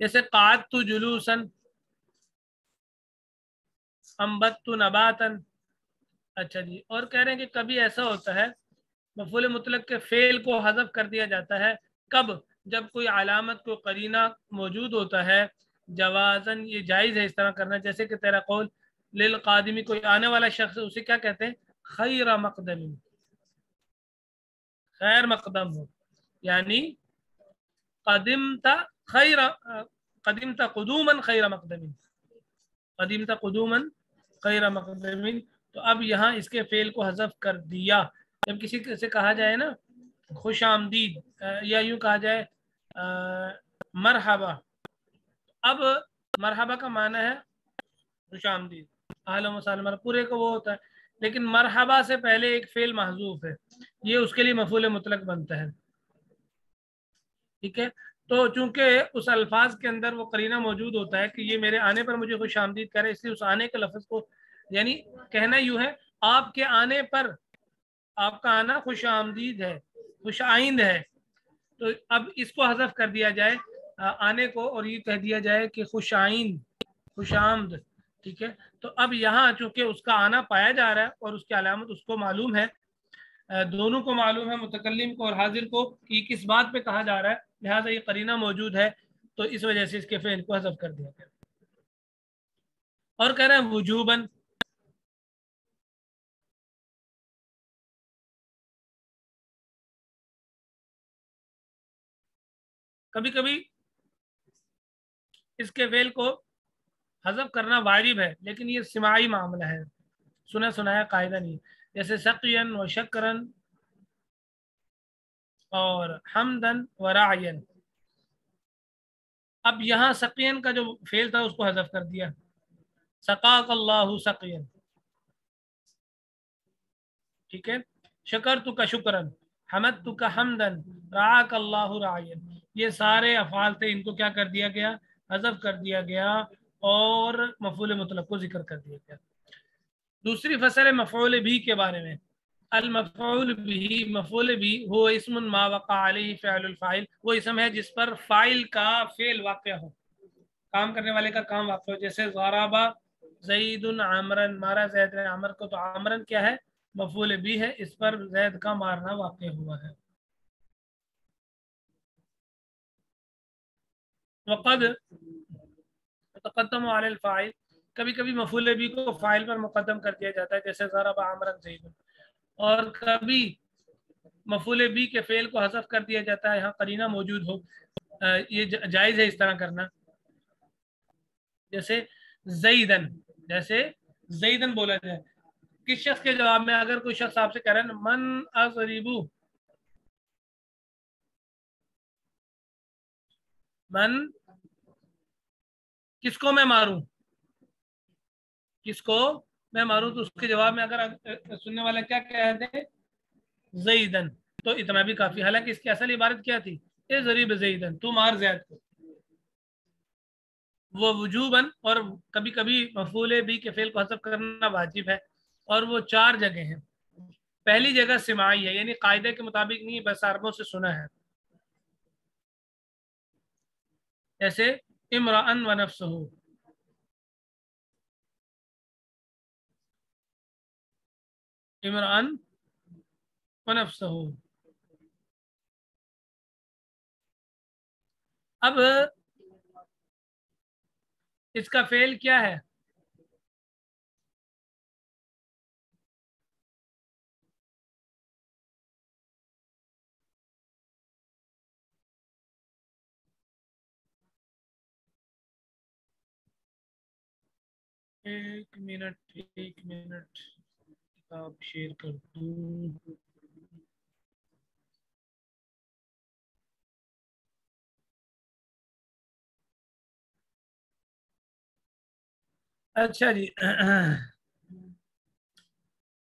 جیسے قعدت جلوسا، انبت نباتا. اچھا جی، اور کہہ رہے ہیں کہ کبھی ایسا ہوتا ہے مفعول مطلق کے فعل کو حذف کر دیا جاتا ہے. کب؟ جب کوئی علامت کو قرینہ موجود ہوتا ہے. جوازن، یہ جائز ہے اس طرح کرنا. جیسے کہ تیرا قول للقادمی، کوئی آنے والا شخص، اسے کیا کہتے ہیں؟ خیر مقدم، خیر مقدم ہو، یعنی قدمت خیر، قدمت قدوما خیر مقدم، قدمت قدوما خیر مقدم. تو اب یہاں اس کے فعل کو حذف کر دیا. جب کسی سے کہا جائے نا خوش آمدید، یا یوں کہا جائے مرحبا، اب مرحبا کا معنی ہے خوش آمدید، اہلا و سہلا، پورے کو وہ ہوتا ہے. لیکن مرحبا سے پہلے ایک فعل محذوف ہے، یہ اس کے لیے مفعول مطلق بنتا ہے. ٹھیک ہے، تو چونکہ اس الفاظ کے اندر وہ قرینہ موجود ہوتا ہے کہ یہ میرے آنے پر مجھے خوش آمدید کرے، اس لیے اس آنے کے لفظ کو، یعنی کہنا یوں ہے آپ کے آنے پر، آپ کا آنا خوش آمدید ہے، خوش آئند ہے. تو اب اس کو حذف کر دیا جائے آنے کو، اور یہ کہہ دیا جائے کہ خوش آئند، خوش آمد. ٹھیک ہے، تو اب یہاں چونکہ اس کا آنا پایا جا رہا ہے اور اس کی علامت اس کو معلوم ہے، دونوں کو معلوم ہے، متکلم کو اور حاضر کو، کہ کس بات پہ کہا جا رہا ہے، لہٰذا یہ قرینہ موجود ہے، تو اس وجہ سے اس کے فعل کو حذف کر دیا گیا. اور کہہ رہے ہیں وجوباً، کبھی کبھی اس کے فعل کو حذف کرنا واجب ہے، لیکن یہ سماعی معاملہ ہے، سنا سنایا قاعدہ نہیں. جیسے سقین و شکرن اور حمدن و رعین. اب یہاں سقین کا جو فعل تھا اس کو حذف کر دیا، سقاک اللہ سقین. ٹھیک ہے، شکرتک شکرن، حمدتک حمدن، رعاک اللہ رعین. یہ سارے افعال تھے، ان کو کیا کر دیا گیا؟ حذف کر دیا گیا اور مفعول مطلق کو ذکر کر دیا گیا. دوسری فصل ہے مفعول بھی کے بارے میں. المفعول بھی، مفعول بھی هو اسم ما وقع علیہ فعل الفاعل، وہ اسم ہے جس پر فاعل کا فعل واقع ہو، کام کرنے والے کا کام واقع ہو. جیسے ضرب زید عمرن، مارا زید نے عمر کو، تو عمرن کیا ہے؟ مفعول بھی ہے، اس پر زید کا مارنا واقع ہوا ہے. وقد تقدم علی الفاعل، کبھی کبھی مفعول بھی کو فاعل پر مقدم کر دیا جاتا ہے، جیسے ضرب عمرن زید. اور کبھی مفعول بھی کے فعل کو حذف کر دیا جاتا ہے، یہاں قرینہ موجود ہو. یہ جائز ہے اس طرح کرنا. جیسے زیدن، جیسے زیدن بولا جائے کس شخص کے جواب میں؟ اگر کوئی شخص آپ سے کہہ رہا ہے من اضربو، من، کس کو میں ماروں، کس کو میں ماروں، تو اس کے جواب میں اگر سننے والا کیا کہہ دے؟ زیدن، تو اتنا بھی کافی. حالانکہ اس کی اصل عبارت کیا تھی؟ اے ضریب زیدن، تو مار زید کو. وہ وجوباً، اور کبھی کبھی مفعول بھی کے فعل کو حذف کرنا واجب ہے، اور وہ 4 جگہ ہیں. پہلی جگہ سماعی ہے، یعنی قاعدے کے مطابق نہیں، بس عربوں سے سنا ہے. جیسے امرأن و نفسہ، امرأن و نفسہ. اب اس کا فعل کیا ہے؟ ایک منٹ کتاب شیئر کر دوں. اچھا جی،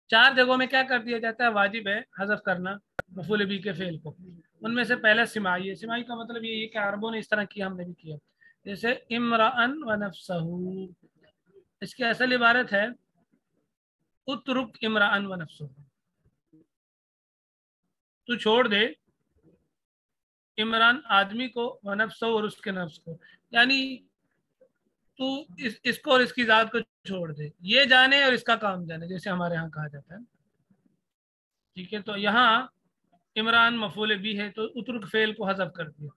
4 جگہوں میں کیا کر دیا جاتا ہے؟ واجب ہے حذف کرنا مفعول بھی کے فعل کو. ان میں سے پہلا سماعی ہے. سماعی کا مطلب یہ ہے کہ عربوں نے اس طرح کیا، ہم نے بھی کیا. جیسے امرأن و نفسہ، اس کی اصل عبارت ہے اترک امرأن و نفسہ، تو چھوڑ دے عمران آدمی کو، و نفس اور اس کے نفس کو، یعنی تو اس کو اور اس کی ذات کو چھوڑ دے، یہ جانے اور اس کا کام جانے، جیسے ہمارے ہاں کہا جاتا ہے. ٹھیک ہے، تو یہاں عمران مفعول بھی ہے تو اترک فعل کو حذف کر دیا.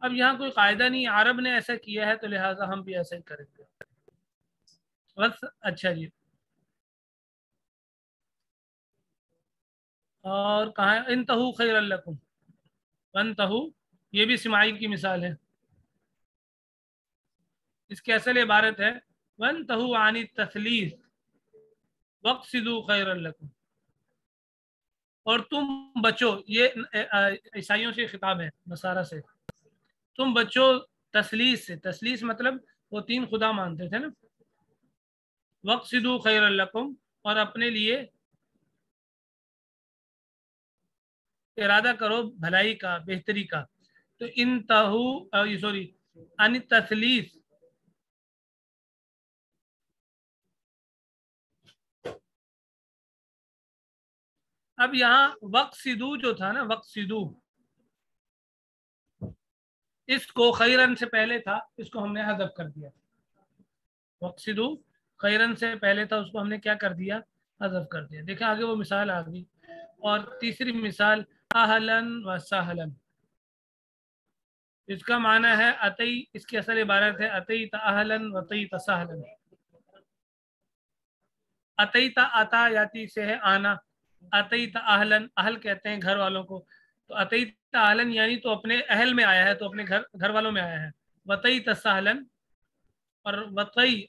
اب یہاں کوئی قاعدہ نہیں، عرب نے ایسا کیا ہے تو لہٰذا ہم بھی ایسا ہی کریں گے بس. اچھا جی، اور کہاں ہے انتہو خیر لکم، انتہو یہ بھی سماعی کی مثال ہے. اس کی اصل عبارت ہے وانتہو عن التثلیث واقصدوا خیر لکم، اور تم بچو، یہ عیسائیوں سے خطاب ہے، نصارہ سے، تم بچو تثلیث سے. تثلیث مطلب وہ تین خدا مانتے تھے نا. واقصدوا خیر لکم، اور اپنے لیے ارادہ کرو بھلائی کا، بہتری کا. تو انتہو سوری عن التثلیث، اب یہاں وقصدو جو تھا نا، وقصدو اس کو خیرن سے پہلے تھا، اس کو ہم نے حذف کر دیا. وقصدو خیرن سے پہلے تھا، اس کو ہم نے کیا کر دیا، حذف کر دیا. دیکھیں آگے وہ مثال آ گئی. اور تیسری مثال اہلن و سہلن، اس کا معنی ہے اتئی، اس کی اصل عبارت ہے اتیت اہلن و اتیت سہلن. اتیت اتا یاتی سے ہے آنا، اتیت اہلن، اہل کہتے ہیں گھر والوں کو، تو اتیت اہلن یعنی تو اپنے اہل میں آیا ہے، تو اپنے گھر والوں میں آیا ہے. وتیت سہلن، اور وتی،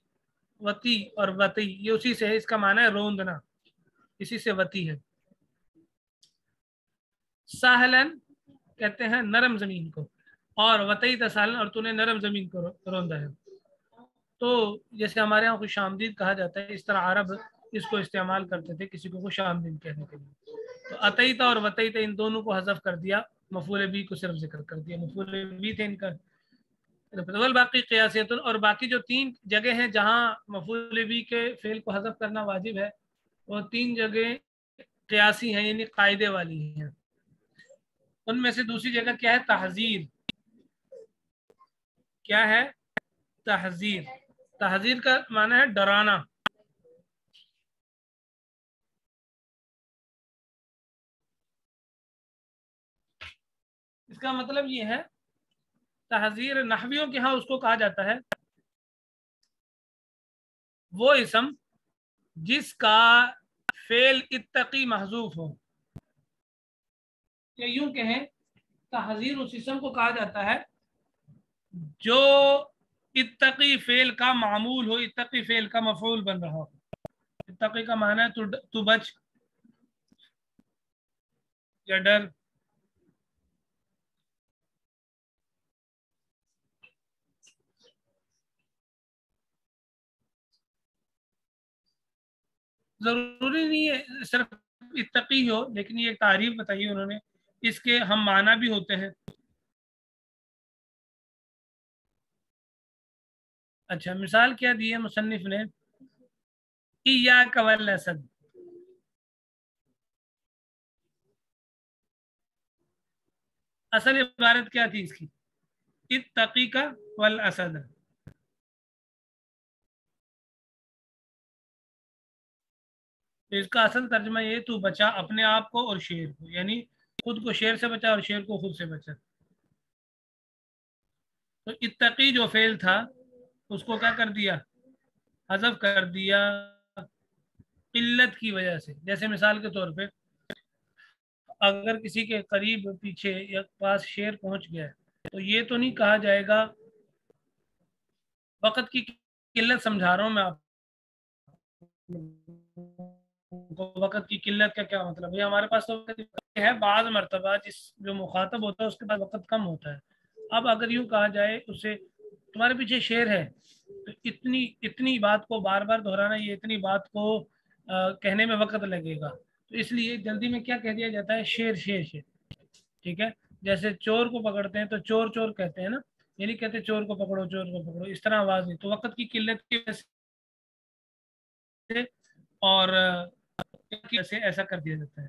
وتی اور وتی یہ اسی سے ہے، اس کا معنی ہے روندنا، اسی سے وتی ہے. سہلن کہتے ہیں نرم زمین کو، اور وتیت سہلن، اور تو نے نرم زمین کو روندا ہے. تو جیسے ہمارے یہاں خوش آمدید کہا جاتا ہے، اس طرح عرب اس کو استعمال کرتے تھے کسی کو خوش آمدید کہنے کے لیے. تو اتیتا اور وتیتا ان دونوں کو حذف کر دیا، مفعول بھی کو صرف ذکر کر دیا. مفعول بھی تھے ان کا باقی قیاسیت، اور باقی جو تین جگہ ہیں جہاں مفعول بھی کے فعل کو حذف کرنا واجب ہے، وہ تین جگہ قیاسی ہیں، یعنی قاعدے والی ہیں. ان میں سے دوسری جگہ کیا ہے، تحذیر. کیا ہے، تحذیر. تحذیر کا معنی ہے ڈرانا. اس کا مطلب یہ ہے، تحذیر نحویوں کے ہاں اس کو کہا جاتا ہے وہ اسم جس کا فعل اتقی محذوف ہو، یا یوں کہیں تحذیر اس اسم کو کہا جاتا ہے جو اتقی فعل کا معمول ہو، اتقی فعل کا مفعول بن رہا ہو. اتقی کا معنی ہے تو بچ یا ڈر. ضروری نہیں ہے صرف اتقی ہو، لیکن یہ ایک تعریف بتائی انہوں نے، اس کے ہم معنی بھی ہوتے ہیں. اچھا، مثال کیا دی ہے مصنف نے، ایاک والاسد. اصل عبارت کیا تھی اس کی، اتقی کا والاسد. اس کا اصل ترجمہ یہ، تو بچا اپنے آپ کو اور شیر کو، یعنی خود کو شیر سے بچا اور شیر کو خود سے بچا. تو اتقی جو فعل تھا اس کو کیا کر دیا، حذف کر دیا قلت کی وجہ سے. جیسے مثال کے طور پہ اگر کسی کے قریب پیچھے یا پاس شیر پہنچ گیا تو یہ تو نہیں کہا جائے گا، وقت کی قلت سمجھا رہا ہوں میں آپ کو. وقت کی قلت کا کیا مطلب ہے، ہمارے پاس تو ہے بعض مرتبہ جس جو مخاطب ہوتا ہے اس کے پاس وقت کم ہوتا ہے. اب اگر یوں کہا جائے اسے تمہارے پیچھے شیر ہے، تو اتنی بات کو بار بار دہرانا، یہ اتنی بات کو کہنے میں وقت لگے گا، تو اس لیے جلدی میں کیا کہہ دیا جاتا ہے، شیر شیر شیر. ٹھیک ہے، جیسے چور کو پکڑتے ہیں تو چور چور کہتے ہیں نا، یہ نہیں کہتے چور کو پکڑو چور کو پکڑو، اس طرح آواز نہیں. تو وقت کی قلت کی وجہ سے اور ایسا کر دیا جاتا ہے.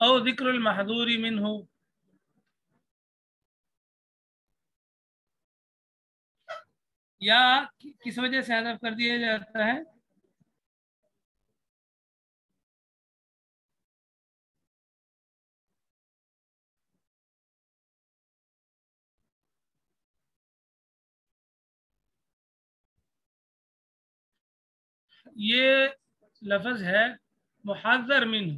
او ذکر المحظور منہ، یا کس وجہ سے حذف کر دیا جاتا ہے؟ یہ لفظ ہے محذر منہ،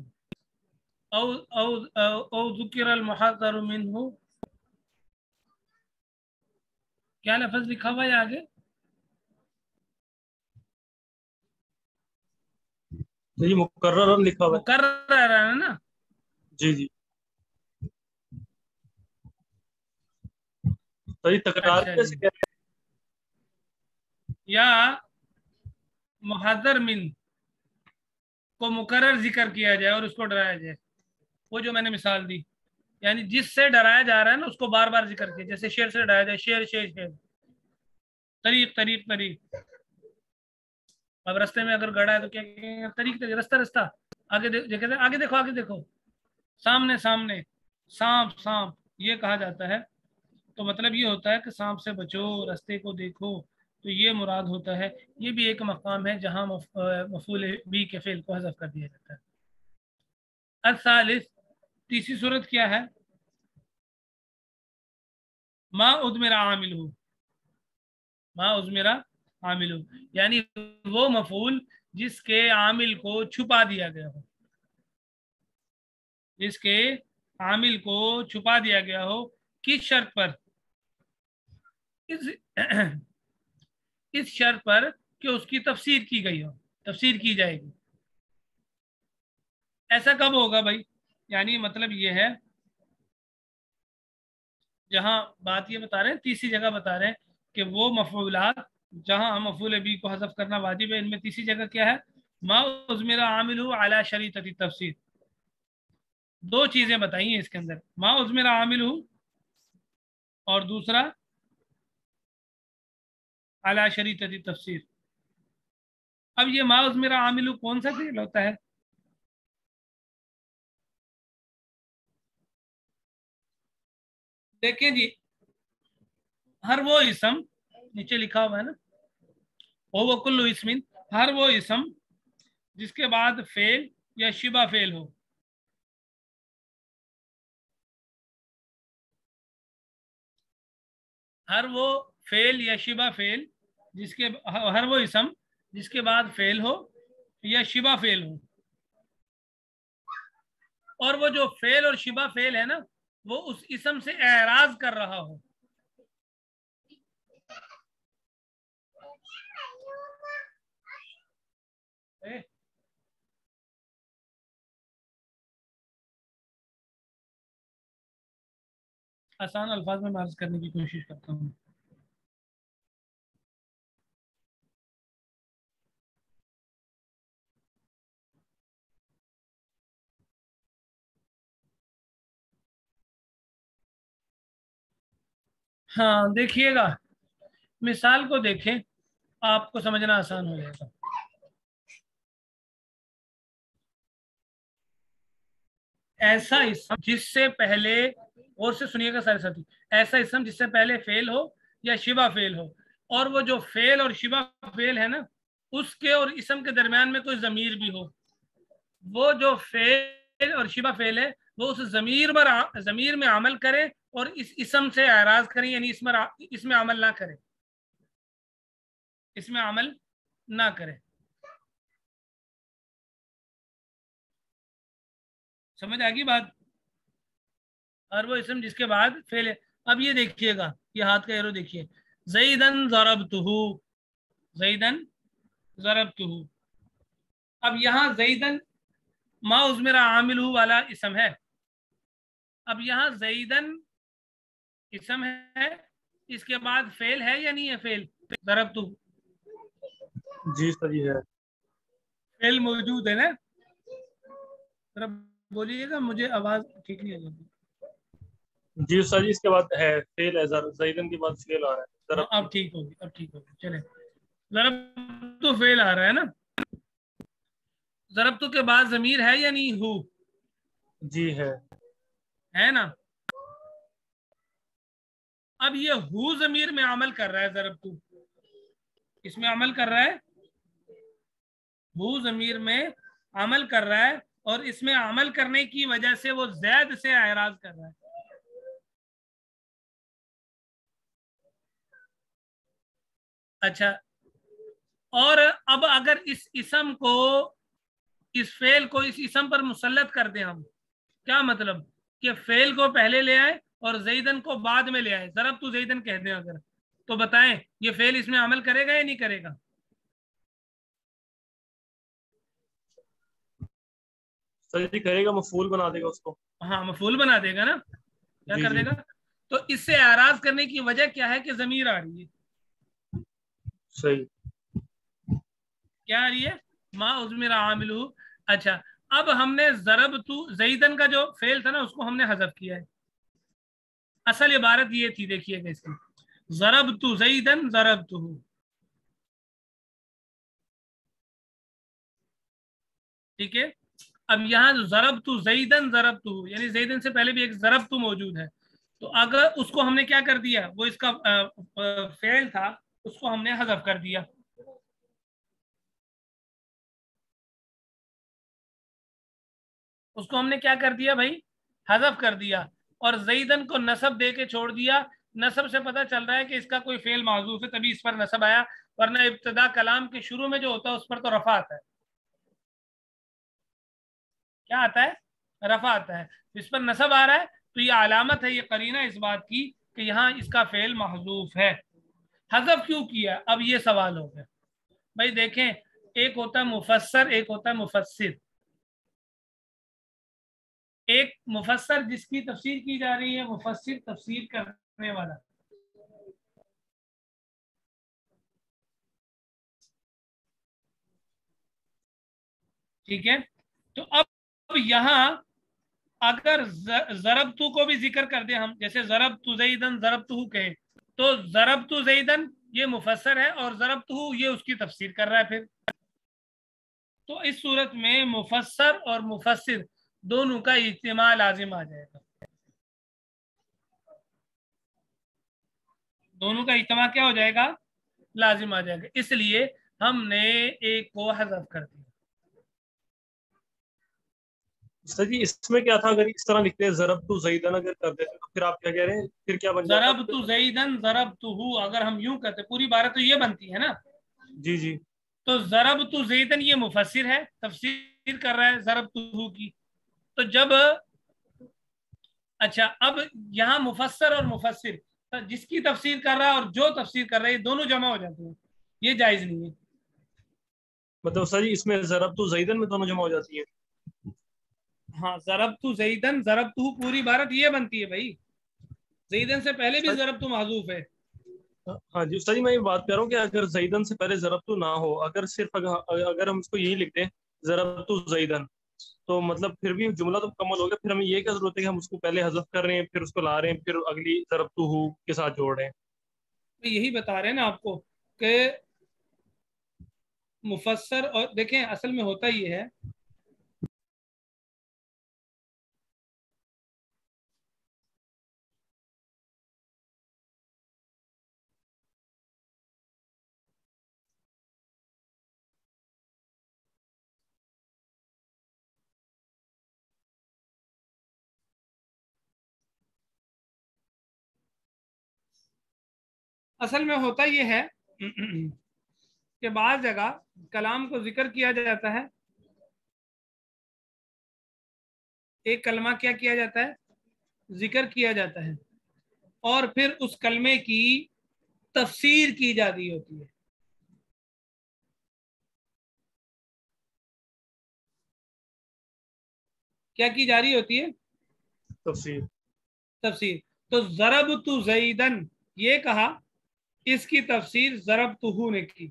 او او او, او ذکر المحذر منہ، کیا لفظ لکھا ہوا ہے آگے؟ جی مقرر لکھا ہوا ہے، مقرر ہے نا؟ جی جی صحیح تکرار اچھا کیسے جی، کہہ رہے یا محذر من کو مقرر ذکر کیا جائے اور اس کو ڈرایا جائے، وہ جو میں نے مثال دی، یعنی جس سے ڈرایا جا رہا ہے نا اس کو بار بار ذکر کیا، جیسے شیر سے ڈرایا جائے، شیر شیر شیر، طریق طریق طریق، اب رستے میں اگر گڑا ہے تو کیا کہیں گے؟ طریق طریق، رستہ رستہ، آگے آگے دیکھو آگے دیکھو، سامنے سامنے، سانپ سانپ، یہ کہا جاتا ہے، تو مطلب یہ ہوتا ہے کہ سانپ سے بچو، رستے کو دیکھو، تو یہ مراد ہوتا ہے۔ یہ بھی ایک مقام ہے جہاں مفعول بی کے فعل کو حذف کر دیا جاتا ہے۔ الثالث، تیسری صورت کیا ہے؟ ما اضمر عامل ہو، ما اضمر عامل ہو، یعنی وہ مفعول جس کے عامل کو چھپا دیا گیا ہو، جس کے عامل کو چھپا دیا گیا ہو، کس شرط پر؟ اس شرط پر کہ اس کی تفسیر کی گئی ہو، تفسیر کی جائے گی۔ ایسا کب ہوگا بھائی؟ یعنی مطلب یہ ہے، جہاں بات یہ بتا رہے ہیں، تیسری جگہ بتا رہے ہیں کہ وہ مفعولات جہاں مفعول بی کو حذف کرنا واجب ہے، ان میں تیسری جگہ کیا ہے؟ ما اضمر عاملہ علی شریطۃ التفسیر، دو چیزیں بتائی ہیں اس کے اندر، ما اضمر عاملہ اور دوسرا علی شریطۃ التفسیر۔ اب یہ ما اضمر عاملہ کون سا فعل ہوتا ہے؟ دیکھیں جی، ہر وہ اسم، نیچے لکھا ہوا ہے نا، وہ کل اسم، ہر وہ اسم جس کے بعد فعل یا شبہ فعل ہو، ہر وہ فعل یا شبہ فعل جس کے، ہر وہ اسم جس کے بعد فعل ہو یا شبہ فعل ہو، اور وہ جو فعل اور شبہ فعل ہے نا وہ اس اسم سے اعراض کر رہا ہو، آسان الفاظ میں عرض کرنے کی کوشش کرتا ہوں۔ ہاں دیکھیے گا، مثال کو دیکھیں، آپ کو سمجھنا آسان ہو جائے گا۔ ایسا اسم جس سے پہلے، اور سے سنیے گا سارے ساتھی، ایسا اسم جس سے پہلے فعل ہو یا شبہ فعل ہو، اور وہ جو فعل اور شبہ فعل ہے نا اس کے اور اسم کے درمیان میں کوئی ضمیر بھی ہو، وہ جو فعل اور شبہ فعل ہے وہ اس ضمیر میں عمل کرے اور اس اسم سے اعراض کرے، یعنی اس میں عمل نہ کرے، اس میں عمل نہ کرے۔ سمجھ آگی بات؟ اور وہ اسم جس کے بعد فعل ہے۔ اب یہ دیکھیے گا، یہ ہاتھ کا ایرو دیکھیے، زیدن ضربتہ، زیدن ضربتہ، اب یہاں زیدن ما اضمر عاملہ والا اسم ہے، اب یہاں زیدن اسم ہے، اس کے بعد فعل ہے یا نہیں ہے؟ فعل ضربتہ، جی صحیح ہے، فعل موجود ہے نا؟ ذرا بولیے گا، مجھے آواز ٹھیک نہیں آ رہی۔ جی سر، اس کے بعد ہے فعل ہے، زیدن کے بعد فعل آ رہا ہے، اب ٹھیک ہوگی، اب ٹھیک ہوگی، چلے ضربتہ فعل آ رہا ہے نا، ضربتو کے بعد ضمیر ہے یا نہیں؟ ہو جی ہے نا. اب یہ ہو ضمیر میں عمل کر رہا ہے، ضربتو اس میں عمل کر رہا ہے، ہو ضمیر میں عمل کر رہا ہے، اور اس میں عمل کرنے کی وجہ سے وہ زید سے اعراض کر رہا ہے. اچھا، اور اب اگر اس اسم کو، اس فعل کو اس اسم پر مسلط کر دیں ہم، کیا مطلب کہ فعل کو پہلے لے آئے اور زیدن کو بعد میں لے آئے، ضربت زیدن کہہ دیں اگر، تو بتائیں یہ فعل اس میں عمل کرے گا یا نہیں کرے گا؟ سر جی کرے گا، مفعول بنا دے گا اس کو. ہاں مفعول بنا دے گا نا. کیا جی کر جی دے گا؟ تو اس سے اعراض کرنے کی وجہ کیا ہے کہ ضمیر آ رہی ہے. صحیح. کیا آ رہی ہے؟ ما اضمر عاملہ. اچھا، اب ہم نے ضربت زیدن کا جو فعل تھا نا اس کو ہم نے حذف کیا ہے. اصل عبارت یہ تھی، دیکھیے گا اس کی، ضربت زیدن ضربتہ. ٹھیک ہے، اب یہاں ضربت زیدن ضربتہ، یعنی زیدن سے پہلے بھی ایک ضربت موجود ہے، تو اگر اس کو ہم نے کیا کر دیا، وہ اس کا فعل تھا اس کو ہم نے حذف کر دیا. اس کو ہم نے کیا کر دیا بھائی؟ حذف کر دیا، اور زیدن کو نصب دے کے چھوڑ دیا. نصب سے پتہ چل رہا ہے کہ اس کا کوئی فعل محذوف ہے تبھی اس پر نصب آیا، ورنہ ابتدا کلام کے شروع میں جو ہوتا ہے اس پر تو رفع آتا ہے. کیا آتا ہے؟ رفع آتا ہے. اس پر نصب آ رہا ہے تو یہ علامت ہے، یہ قرینہ اس بات کی کہ یہاں اس کا فعل محذوف ہے. حذف کیوں کیا؟ اب یہ سوال ہو گیا. بھائی دیکھیں، ایک ہوتا ہے مفسر، ایک ہوتا ہے مفسر. ایک مفسر جس کی تفسیر کی جا رہی ہے، مفسر تفسیر کرنے والا. ٹھیک ہے، تو اب یہاں اگر ضربتو کو بھی ذکر کر دیں ہم، جیسے ضربت زیدن ضربتہ کہیں، تو ضربت زیدن یہ مفسر ہے اور ضربتہ یہ اس کی تفسیر کر رہا ہے. پھر تو اس صورت میں مفسر اور مفسر دونوں کا اجتماع لازم آ جائے گا. دونوں کا اجتماع کیا ہو جائے گا؟ لازم آ جائے گا. اس لیے ہم نے ایک کو حذف کر دیا. سر جی اس میں کیا تھا، اگر اس طرح لکھتے ہیں ضربت زیدن اگر کر دیتے تو پھر آپ کیا کہہ رہے ہیں، پھر کیا بن جاتا؟ ضربت زیدن ضربتہ، اگر ہم یوں کہتے پوری عبارت تو یہ بنتی ہے نا. جی جی. تو ضربت زیدن یہ مفسر ہے، تفسیر کر رہا ہے ضربتہ کی. تو جب اچھا، اب یہاں مفسر اور مفسر جس کی تفسیر کر رہا ہے اور جو تفسیر کر رہا ہے دونوں جمع ہو جاتے ہیں، یہ جائز نہیں ہے. مطلب سر جی اس میں ضربت زیدن میں دونوں جمع ہو جاتی ہیں. ہاں، ضربت زیدن ضربتہ پوری عبارت یہ بنتی ہے بھائی. زیدن سے پہلے بھی ضربتہ محذوف ہے. ہاں جی استاد جی، میں یہ بات کر رہا ہوں کہ اگر زیدن سے پہلے ضربت نہ ہو، اگر صرف اگر ہم اس کو یہی لکھ دیں ضربت زیدن، تو مطلب پھر بھی جملہ تو مکمل ہو گیا. پھر ہمیں یہ کیا ضرورت ہے کہ ہم اس کو پہلے حذف کر رہے ہیں پھر اس کو لا رہے ہیں پھر اگلی ضربتہ کے ساتھ جوڑ رہے ہیں؟ یہی بتا رہے ہیں نا آپ کو کہ مفسر، اور دیکھیں اصل میں ہوتا یہ ہے، اصل میں ہوتا یہ ہے کہ بعض جگہ کلام کو ذکر کیا جاتا ہے، ایک کلمہ کیا کیا جاتا ہے؟ ذکر کیا جاتا ہے، اور پھر اس کلمے کی تفسیر کی جاتی ہوتی ہے. کیا کی جا رہی ہوتی ہے؟ تفسیر. تو ضربت زیدن یہ کہا، اس کی تفسیر ضربتہ نے کی.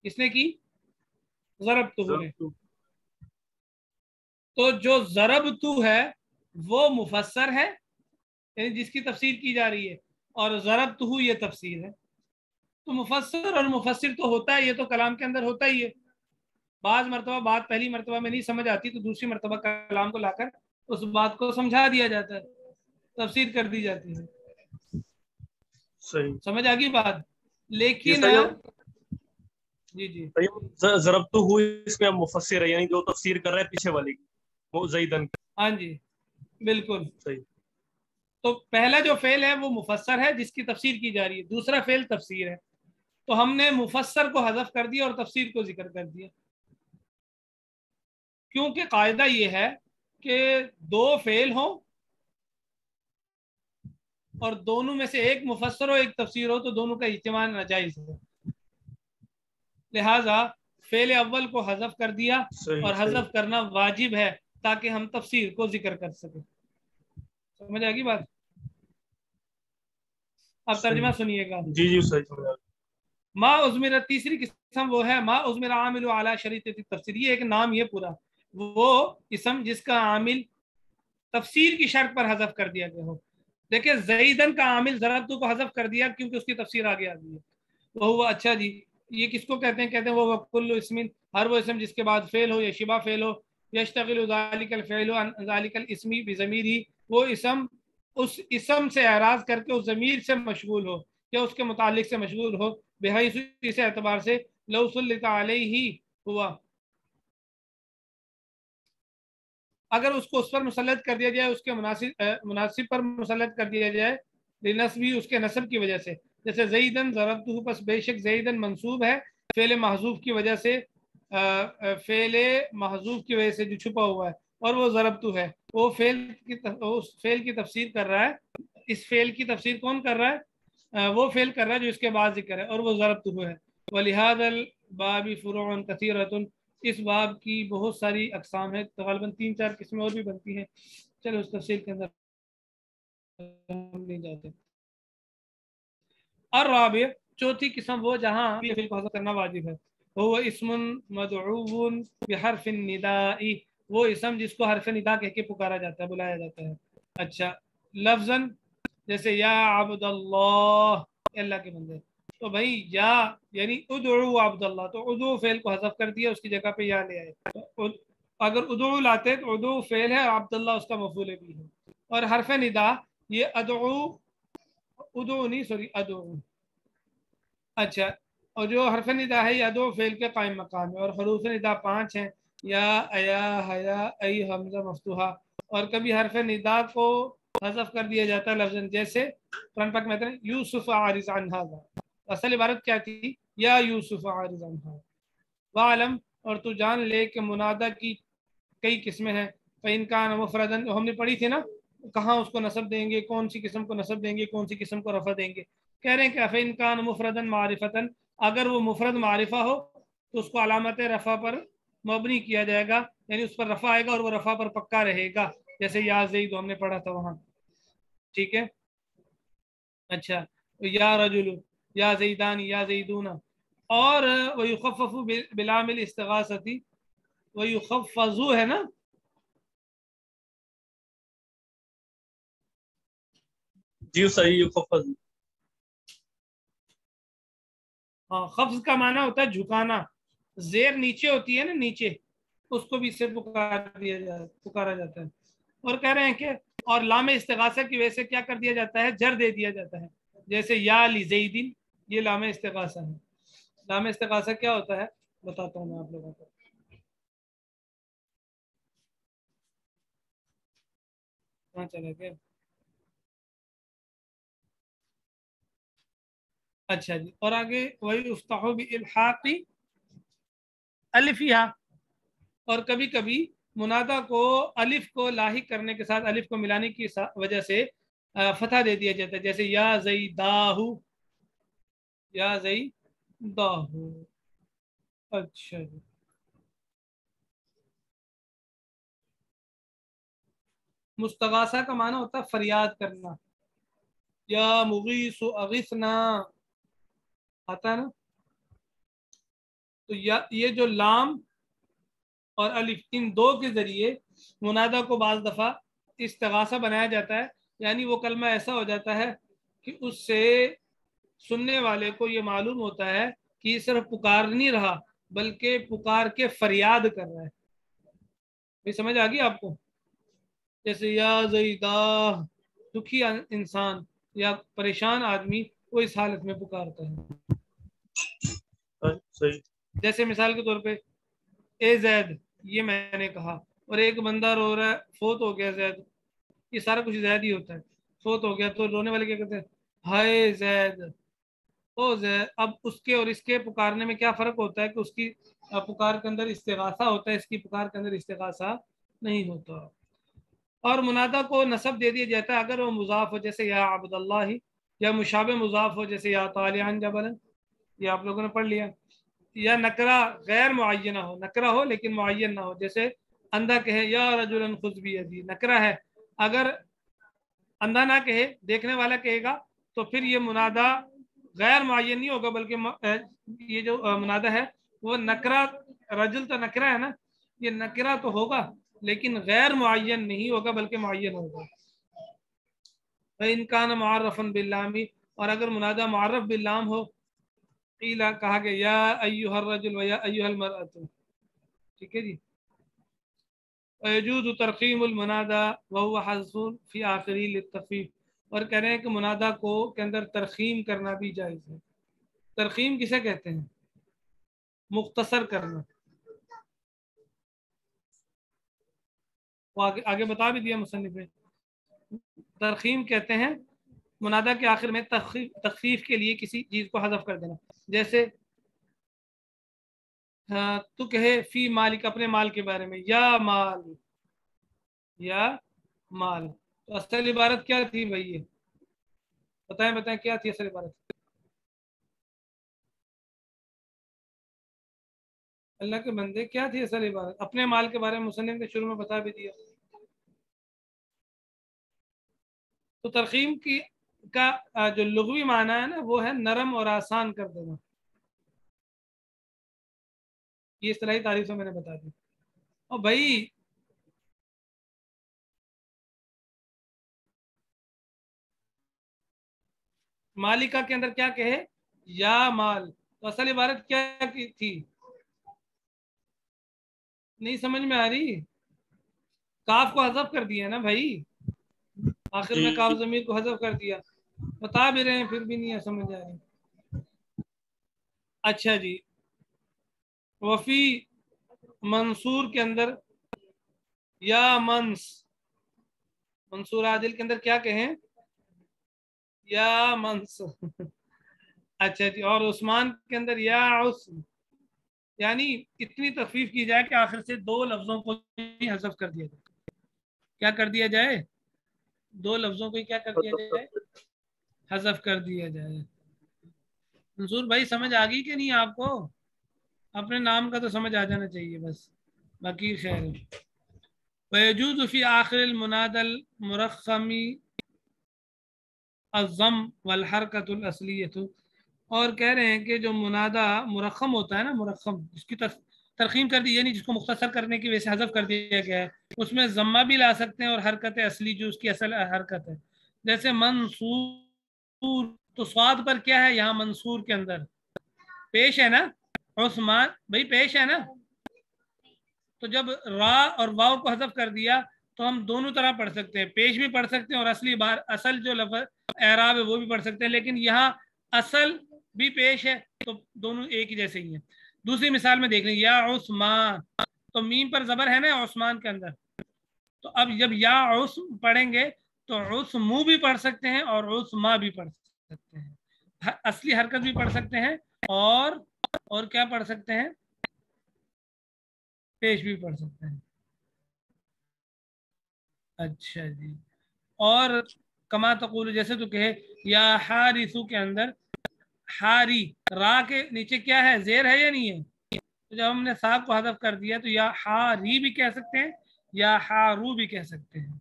کس نے کی؟ ضربتہ نے. تو جو ضربتہ ہے وہ مفسر ہے، یعنی جس کی تفسیر کی جا رہی ہے، اور ضربتہ یہ تفسیر ہے. تو مفسر اور مفسر تو ہوتا ہے، یہ تو کلام کے اندر ہوتا ہی ہے. بعض مرتبہ بات پہلی مرتبہ میں نہیں سمجھ آتی تو دوسری مرتبہ کلام کو لا کر اس بات کو سمجھا دیا جاتا ہے، تفسیر کر دی جاتی ہے. صحیح سمجھ آ گئی بات. لیکن جی جی ضربت ہو اس میں مفسر ہے، یعنی جو تفسیر کر رہا ہے پیچھے والے کی، وہ زیدن. ہاں جی بالکل. صحیح. تو پہلا جو فعل ہے وہ مفسر ہے جس کی تفسیر کی جا رہی ہے، دوسرا فعل تفسیر ہے. تو ہم نے مفسر کو حذف کر دیا اور تفسیر کو ذکر کر دیا، کیونکہ قاعدہ یہ ہے کہ دو فعل ہوں اور دونوں میں سے ایک مفسر ہو ایک تفسیر ہو تو دونوں کا اجتماع ناجائز ہے. لہذا فعل اول کو حذف کر دیا صحیح اور حذف کرنا واجب ہے تاکہ ہم تفسیر کو ذکر کر سکیں. سمجھ آ گئی بات؟ اب ترجمہ سنیے گا. جی جی صحیح. ما عزمر، تیسری قسم وہ ہے ما عزمر عامل علی شریط تفسیر. یہ ایک نام یہ پورا وہ اسم جس کا عامل تفسیر کی شرط پر حذف کر دیا گیا ہو. دیکھیں زیدن کا عامل ضربت کو حذف کر دیا کیونکہ اس کی تفسیر آگے آ گئی ہے. وہ اچھا جی یہ کس کو کہتے ہیں؟ کہتے ہیں وہ کل اسم، ہر وہ اسم جس کے بعد فعل ہو یا شبہ فعل ہو، یشتغل ذالک الفعل عن ذالک الاسم بضمیر ہی، وہ اسم اس اسم سے اعراض کر کے اس ضمیر سے مشغول ہو یا اس کے متعلق سے مشغول ہو، بحیث اس اعتبار سے لو سلط علیہ ہوا، اگر اس کو اس پر مسلط کر دیا جائے، اس کے مناسب پر مسلط کر دیا جائے، لنسبی اس کے نسب کی وجہ سے. جیسے زیدن ضربتہ، پس بے شک زیدن منصوب ہے فعل محذوف کی وجہ سے، فعل محذوف کی وجہ سے جو چھپا ہوا ہے، اور وہ ضربتہ ہے، وہ فعل کی تفسیر کر رہا ہے. اس فعل کی تفسیر کون کر رہا ہے؟ وہ فعل کر رہا ہے جو اس کے بعد ذکر ہے، اور وہ ضربتہ ہے. وَلِهَذَا الْبَابِ فُرُوعٌ كَثِيرَةٌ، اس باب کی بہت ساری اقسام ہیں، غالباً 3-4 قسمیں اور بھی بنتی ہیں. چلو اس تفصیل کے اندر ہم نہیں جاتے. الرابع، چوتھی قسم وہ جہاں فعل کو حذف کرنا واجب ہے، وہ اسم مدعو بحرف النداء، وہ اسم جس کو حرف ندا کہہ کے پکارا جاتا ہے، بلایا جاتا ہے. اچھا لفظاً جیسے یا عبد اللہ، اللہ کے بندے. تو بھائی یا یعنی ادعو عبد اللہ، تو ادعو فعل کو حذف کر دیا، اس کی جگہ پہ یا لے آئے. اگر ادعو لاتے تو ادعو فعل ہے، عبداللہ اس کا مفعول بھی ہے. اور حرف ندا یہ ادعو نہیں سوری ادعو. اچھا اور جو حرف ندا ہے یہ ادعو فعل کے قائم مقام ہے، اور حروف ندا 5 ہیں، یا ایا حیا ای حمزہ مفتوحہ. اور کبھی حرف ندا کو حذف کر دیا جاتا ہے لفظ، جیسے قرآن پاک میں کہتے ہیں یوسف عارض عن ھذا، اصل عبارت کیا تھی؟ یا یوسف عارض عن ھذا. وعلم، اور تو جان لے کہ منادہ کی کئی قسمیں ہیں. فإن كان مفردا، ہم نے پڑھی تھی نا کہاں اس کو نصب دیں گے، کون سی قسم کو نصب دیں گے، کون سی قسم کو رفع دیں گے. کہہ رہے ہیں کہ فإن كان مفردا معرفتا، اگر وہ مفرد معرفہ ہو تو اس کو علامت رفع پر مبنی کیا جائے گا، یعنی اس پر رفع آئے گا اور وہ رفع پر پکا رہے گا، جیسے یا زید ہم نے پڑھا تھا وہاں. ٹھیک ہے. اچھا یا رجل، یا زیدان، یا زیدون. اور ویخفف بلام الاستغاثۃ، ویخفض ہے نا، جی صحیح یخفض. ہاں خفض کا معنی ہوتا ہے جھکانا، زیر نیچے ہوتی ہے نا نیچے، اس کو بھی اس سے پکارا جاتا ہے. اور کہہ رہے ہیں کہ اور لام استغاثہ کی وجہ سے کیا کر دیا جاتا ہے؟ جر دے دیا جاتا ہے، جیسے یا لزیدن، یہ لام استغاثہ ہے. لام استغاثہ کیا ہوتا ہے بتاتا ہوں میں آپ لوگوں کو. کہاں چلے گئے؟ اچھا جی، اور آگے وہی افتحو بالحاق الفیہ، اور کبھی کبھی منادہ کو الف کو لاحق کرنے کے ساتھ الف کو ملانے کی وجہ سے فتح دے دیا جاتا ہے، جیسے یا زیداہو، یا زیداہو. اچھا جی. مستغاثہ کا معنی ہوتا ہے فریاد کرنا، یا مغیث اغثنا آتا ہے نا. تو یہ جو لام اور الف ان دو کے ذریعے منادہ کو بعض دفعہ استغاثہ بنایا جاتا ہے، یعنی وہ کلمہ ایسا ہو جاتا ہے کہ اس سے سننے والے کو یہ معلوم ہوتا ہے کہ یہ صرف پکار نہیں رہا بلکہ پکار کے فریاد کر رہا ہے. یہ سمجھ آ گئی آپ کو؟ جیسے یا زیدہ، دکھی انسان یا پریشان آدمی وہ اس حالت میں پکارتا ہے. صحیح. جیسے مثال کے طور پہ اے زید، یہ میں نے کہا، اور ایک بندہ رو رہا ہے، فوت ہو گیا زید. یہ سارا کچھ زید ہی ہوتا ہے. فوت ہو گیا تو رونے والے کیا کہتے ہیں؟ ہائے زید، او زید. اب اس کے اور اس کے پکارنے میں کیا فرق ہوتا ہے کہ اس کی پکار کے اندر استغاثہ ہوتا ہے، اس کی پکار کے اندر استغاثہ نہیں ہوتا. اور منادہ کو نصب دے دیا جاتا ہے اگر وہ مضاف ہو، جیسے یا عبداللہ، یا مشابہ مضاف ہو جیسے یا طالعا جبلا، یہ آپ لوگوں نے پڑھ لیا. یا نکرہ غیر معینہ ہو، نکرہ ہو لیکن معین نہ ہو، جیسے اندھا کہے یا رجلا خذ بیدی، نکرہ ہے. اگر اندھا نہ کہے، دیکھنے والا کہے گا تو پھر یہ منادہ غیر معین نہیں ہوگا، بلکہ یہ جو منادہ ہے وہ نکرہ، رجل تو نکرہ ہے نا، یہ نکرہ تو ہوگا لیکن غیر معین نہیں ہوگا بلکہ معین ہوگا. فَإِنْ كَانَ مُعَرَّفًا بِاللَّامِ، اور اگر منادہ معرف باللام ہو، قیلا کہا کہ یا ایھا الرجل و یا ایھا المرأة. ٹھیک ہے جی. وَيَجُوزُ ترقیم المنادى وهو حذف فی آخری للتخفیف، اور کہہ رہے ہیں کہ منادہ کو کے اندر ترخیم کرنا بھی جائز ہے. ترخیم کسے کہتے ہیں؟ مختصر کرنا. وہ آگے بتا بھی دیا مصنف نے. ترخیم کہتے ہیں منادہ کے آخر میں تخفیف کے لیے کسی چیز کو حذف کر دینا. جیسے تو کہے فی مالک، اپنے مال کے بارے میں، یا مال، یا مال. تو اصل عبارت کیا تھی بھائی؟ یہ بتائیں کیا تھی اصل عبارت؟ اللہ کے بندے کیا تھی اصل عبارت؟ اپنے مال کے بارے میں مصنف نے شروع میں بتا بھی دیا. تو ترخیم کی کا جو لغوی معنی ہے نا وہ ہے نرم اور آسان کر دینا. یہ اصطلاحی تعریف سے میں نے بتا دی. اور بھائی مالکہ کے اندر کیا کہے؟ یا مال. تو اصل عبارت کیا تھی؟ نہیں سمجھ میں آ رہی؟ کاف کو حذف کر دیا نا بھائی، آخر میں کاف ضمیر کو حذف کر دیا. بتا بھی رہے ہیں پھر بھی نہیں سمجھ آ رہی. اچھا جی. وفی منصور کے اندر یا منصور عادل کے اندر کیا کہیں؟ یا منص. اچھا جی. اور عثمان کے اندر یا عثم. یعنی اتنی تخفیف کی جائے کہ آخر سے دو لفظوں کو ہی حذف کر دیا جائے. کیا کر دیا جائے؟ دو لفظوں کو ہی کیا کر دیا جائے؟ حذف کر دیا جائے. منصور بھائی سمجھ آ گئی کہ نہیں آپ کو؟ اپنے نام کا تو سمجھ آ جانا چاہیے بس، باقی خیر. وَيَجُوزُ فِي آخِرِ الْمُنَادَى الْمُرَخَّمِ الضم والحرکۃ الاصلیۃ. اور کہہ رہے ہیں کہ جو منادہ مرخم ہوتا ہے نا، مرخم اس کی ترخیم کر دی، یعنی جس کو مختصر کرنے کی وجہ سے حذف کر دیا گیا ہے، اس میں ضمہ بھی لا سکتے ہیں اور حرکت اصلی جو اس کی اصل حرکت ہے. جیسے منصور، تو صاد پر کیا ہے یہاں منصور کے اندر؟ پیش ہے نا. عثمان بھائی پیش ہے نا. تو جب را اور واو کو حذف کر دیا تو ہم دونوں طرح پڑھ سکتے ہیں، پیش بھی پڑھ سکتے ہیں اور اصلی بار اصل جو لفظ اعراب ہے وہ بھی پڑھ سکتے ہیں. لیکن یہاں اصل بھی پیش ہے تو دونوں ایک ہی جیسے ہی ہیں. دوسری مثال میں دیکھ لیں، یا عثمان، تو میم پر زبر ہے نا عثمان کے اندر. تو اب جب یا عثم پڑھیں گے تو عثمو بھی پڑھ سکتے ہیں اور عثما بھی پڑھ سکتے ہیں. اصلی حرکت بھی پڑھ سکتے ہیں اور کیا پڑھ سکتے ہیں؟ پیش بھی پڑھ سکتے ہیں. اچھا جی. اور کما تقول، جیسے تو کہے یا حارثو کے اندر حاری، را کے نیچے کیا ہے؟ زیر ہے یا نہیں ہے؟ تو جب ہم نے صاحب کو حذف کر دیا تو یا حاری بھی کہہ سکتے ہیں یا حارو بھی کہہ سکتے ہیں.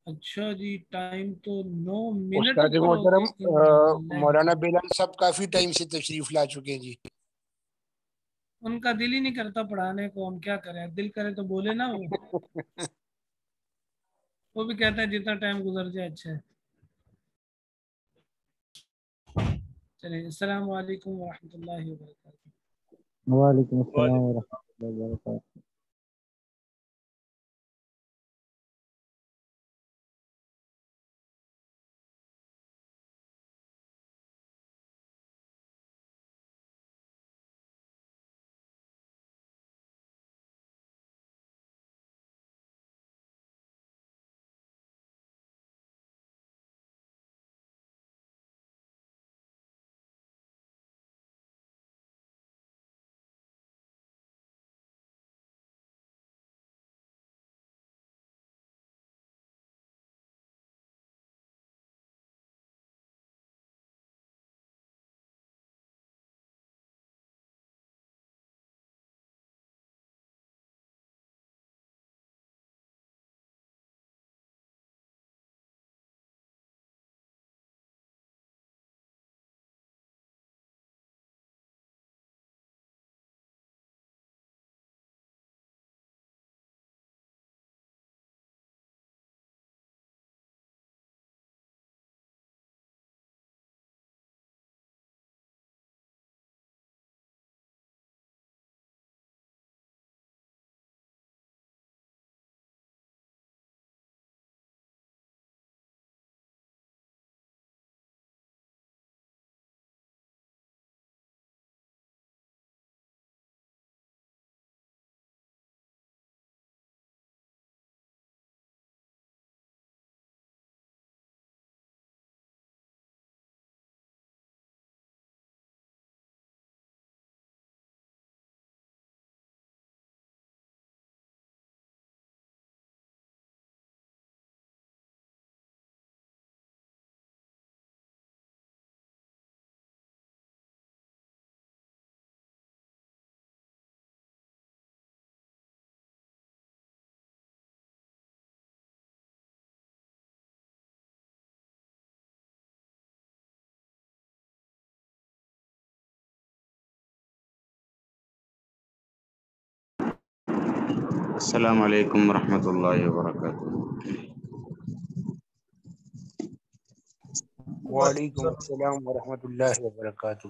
اچھا جی. ٹائم تو 9 منٹ استاد اوپر ہو محترم گئے. مولانا بلال صاحب کافی ٹائم سے تشریف لا چکے ہیں جی. ان کا دل ہی نہیں کرتا پڑھانے کو، ہم کیا کریں؟ دل کرے تو بولے نا. وہ بھی کہتا ہے جتنا ٹائم گزر جائے اچھا ہے. چلیے السلام علیکم ورحمۃ اللہ وبرکاتہ. وعلیکم السلام ورحمۃ اللہ وبرکاتہ. السلام علیکم ورحمۃ اللہ وبرکاتہ. وعلیکم السلام ورحمۃ اللہ وبرکاتہ.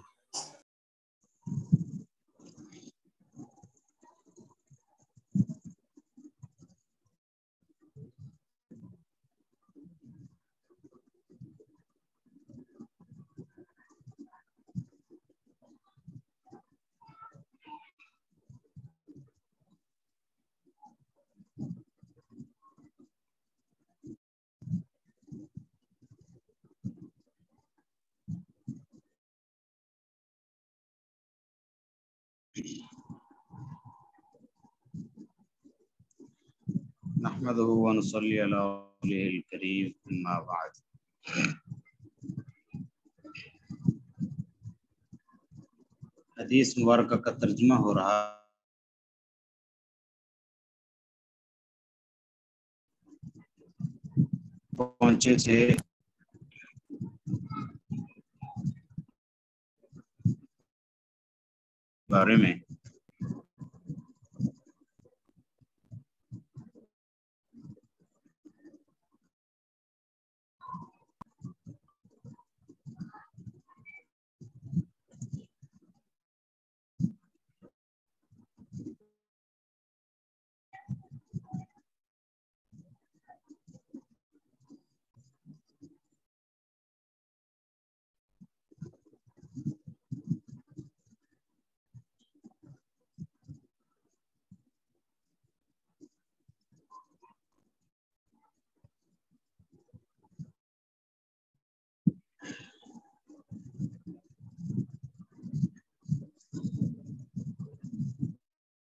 نحمده ونصلي على رسوله الكريم اما بعد. حدیث مبارکہ کا ترجمہ ہو رہا. پہنچے تھے بارے میں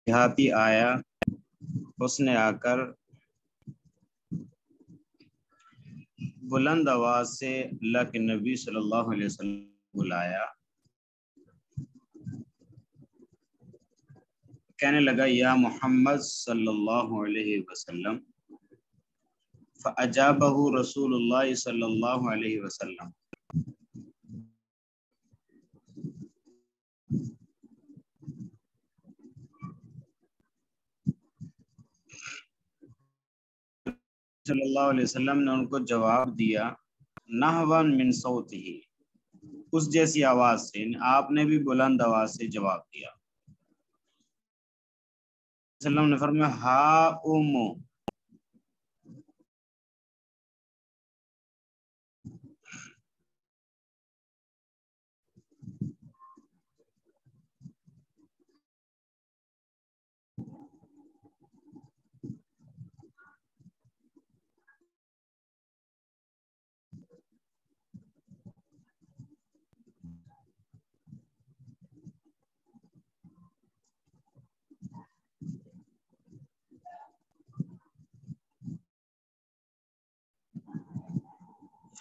دیہاتی آیا، اس نے آ کر بلند آواز سے اللہ کے نبی صلی اللہ علیہ وسلم بلایا. کہنے لگا یا محمد صلی اللہ علیہ وسلم. فاجابہ رسول اللہ صلی اللہ علیہ وسلم. صلی اللہ علیہ وسلم نے ان کو جواب دیا نحواً من صوتہ، اس جیسی آواز سے، یعنی آپ نے بھی بلند آواز سے جواب دیا۔ وسلم نے فرمایا ہا امو،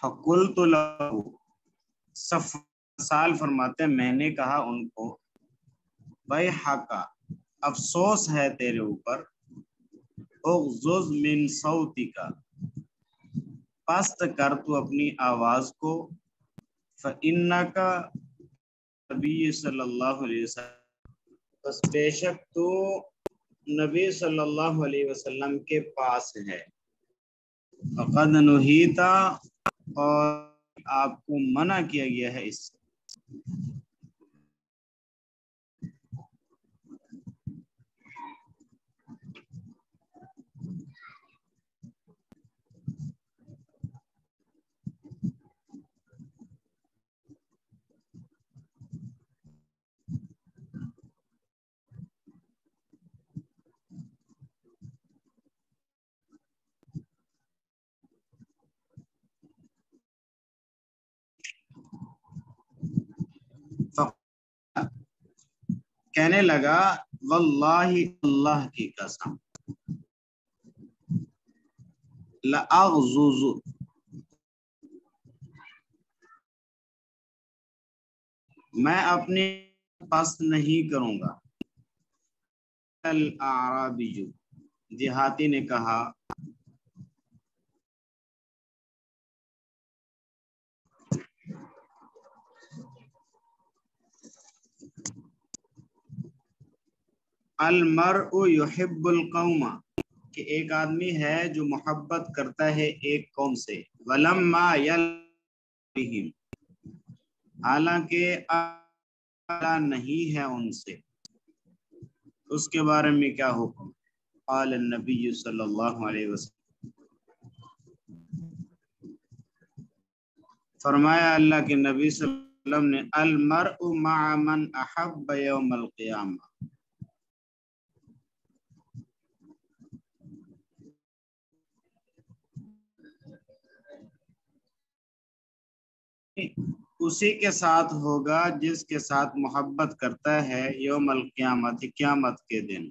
فقلت له، سال فرماتے میں نے کہا ان کو، بیحقا، افسوس ہے تیرے اوپر، اغضض من صوتک، پست کر تو اپنی آواز کو، فإنک، نبی صلی اللہ علیہ وسلم، بس بے شک تو نبی صلی اللہ علیہ وسلم کے پاس ہے، فقد نہیتا، اور آپ کو منع کیا گیا ہے اس سے۔ کہنے لگا واللہ، اللہ کی قسم، لأغضض، میں اپنے پاس نہیں کروں گا، الاعرابی، دیہاتی نے کہا، المرء یحب القوم، کہ ایک آدمی ہے جو محبت کرتا ہے ایک قوم سے، ولما یلہم، حالانکہ اعلیٰ نہیں ہے ان سے، اس کے بارے میں کیا حکم؟ قال النبی صلی اللہ علیہ وسلم، فرمایا اللہ کے نبی صلی اللہ علیہ وسلم نے، المرء مع من احب یوم القیامہ، اسی کے ساتھ ہوگا جس کے ساتھ محبت کرتا ہے یوم القیامت، قیامت کے دن،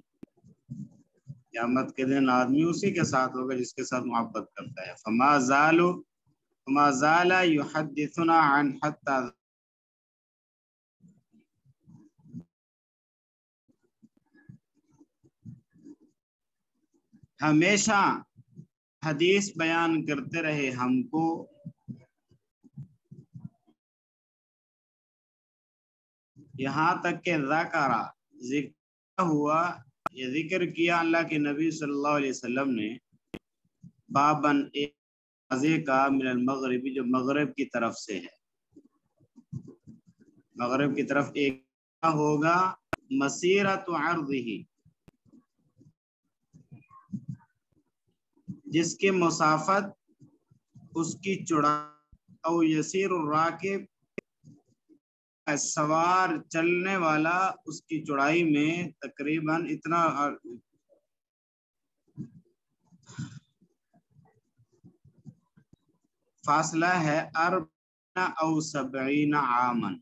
قیامت کے دن آدمی اسی کے ساتھ ہوگا جس کے ساتھ محبت کرتا ہے۔ فما زال یحدثنا عن حتی، ہمیشہ حدیث بیان کرتے رہے ہم کو، یہاں تک کہ ذکر ہوا، یہ ذکر کیا اللہ کے نبی صلی اللہ علیہ وسلم نے، بابن، ایک دروازے کا، من المغربی، جو مغرب کی طرف سے ہے، مغرب کی طرف ایک ہوگا، مسیرۃ عرضہ، جس کے مسافت اس کی چوڑائی، او یسیر الراکب، سوار چلنے والا اس کی چوڑائی میں تقریباً اتنا فاصلہ ہے، 40 او 70 عامن،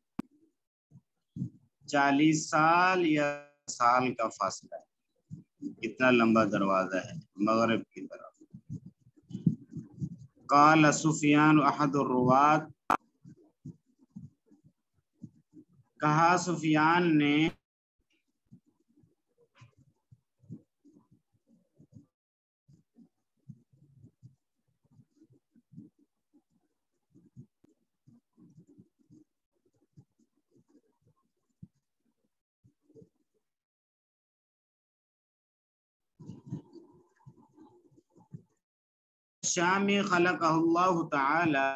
40 سال یا سال کا فاصلہ ہے، اتنا لمبا دروازہ ہے مغرب کی طرف۔ قال سفیان احد الروات، کہا سفیان نے، شامی خلقہ اللہ تعالی،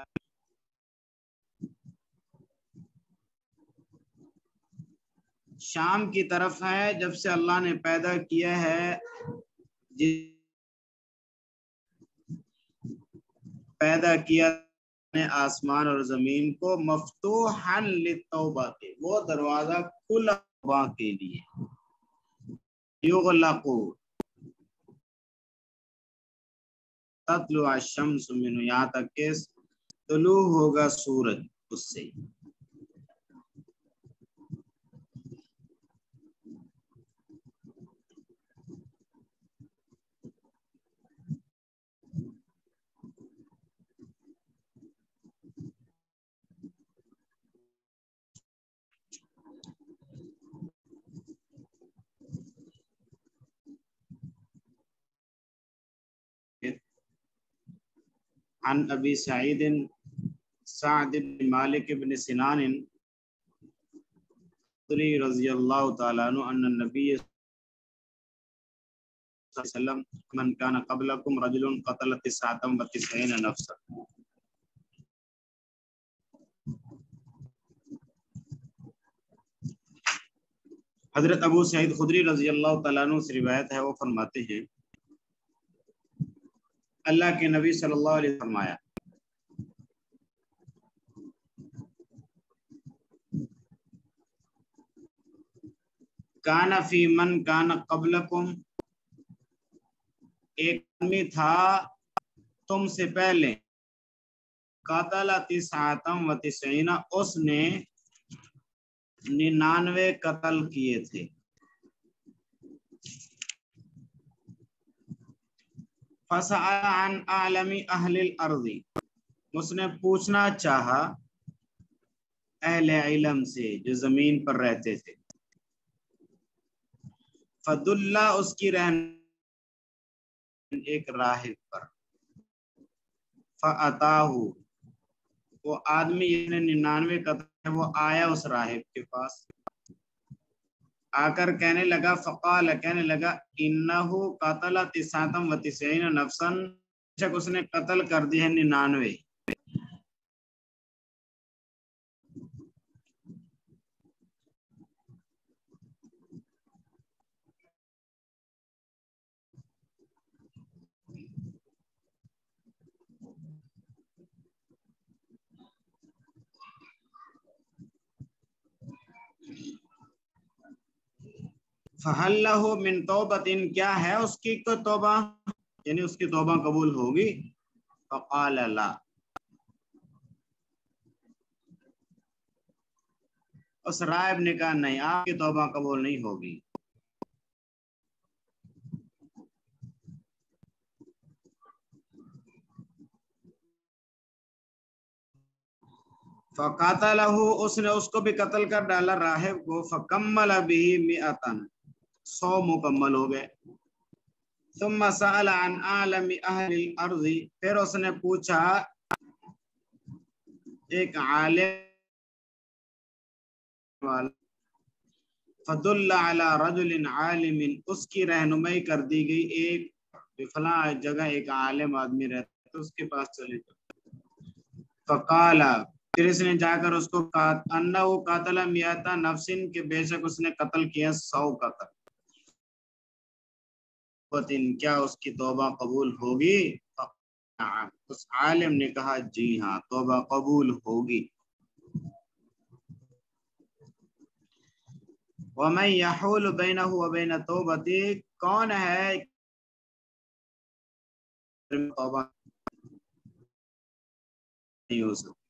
شام کی طرف ہے جب سے اللہ نے پیدا کیا ہے، پیدا کیا آسمان اور زمین کو، مفتوحا للتوبہ کے، وہ دروازہ کھلا توبہ کے لیے، یغلق تطلع الشمس منہ، یہاں تک کہ طلوع ہوگا سورج اس سے۔ عن ابی سعید سعد بن مالک بن سنان رضی اللہ تعالیٰ عنہ ان النبی صلی اللہ علیہ وسلم من کان قبلکم رجل قتل 99 نفسا۔ حضرت ابو سعید خدری رضی اللہ تعالیٰ عنہ سے روایت ہے، وہ فرماتے ہیں اللہ کے نبی صلی اللہ علیہ وسلم فرمایا کان فی من کان قبلکم، ایک آدمی تھا تم سے پہلے، قاتل 99، اس نے 99 قتل کیے تھے، فسأل عن اعلم اہل الارض، اس نے پوچھنا چاہا اہل علم سے جو زمین پر رہتے تھے، فدلہ، اس کی رہنمائی ایک راہب پر، فاتاہ، وہ آدمی جس نے 99 قتل وہ آیا اس راہب کے پاس، آ کر کہنے لگا، فقال، کہنے لگا، انہو قتل 99 نفسا، شک اس نے قتل کر دی ہے 99۔ فہل لہ من توبۃ، کیا ہے اس کی کوئی توبہ، یعنی اس کی توبہ قبول ہوگی؟ فقال لا، اس راہب نے کہا نہیں، آپ کی توبہ قبول نہیں ہوگی۔ فقاتلہ، اس نے اس کو بھی قتل کر ڈالا راہب کو، فکمل بہ 100، 100 مکمل ہو گئے۔ ثم سأل عن اعلم اہل الارض، پھر اس نے پوچھا ایک عالم، فدل علی رجل عالم، اس کی رہنمائی کر دی گئی، ایک فلاں جگہ ایک عالم آدمی رہتا ہے، اس کے پاس چلے جاؤ۔ فقال، پھر اس نے جا کر اس کو کہا، انہو قاتل 100 نفس، کہ بے شک اس نے قتل کیا 100 قتل، کیا اس کی توبہ قبول ہوگی؟ اس عالم نے کہا جی ہاں، توبہ قبول ہوگی۔ وَمَن يَحُولُ بَيْنَهُ وَبَيْنَ تَوْبَتِهِ، کون ہے توبہ نہیں ہو سکتی،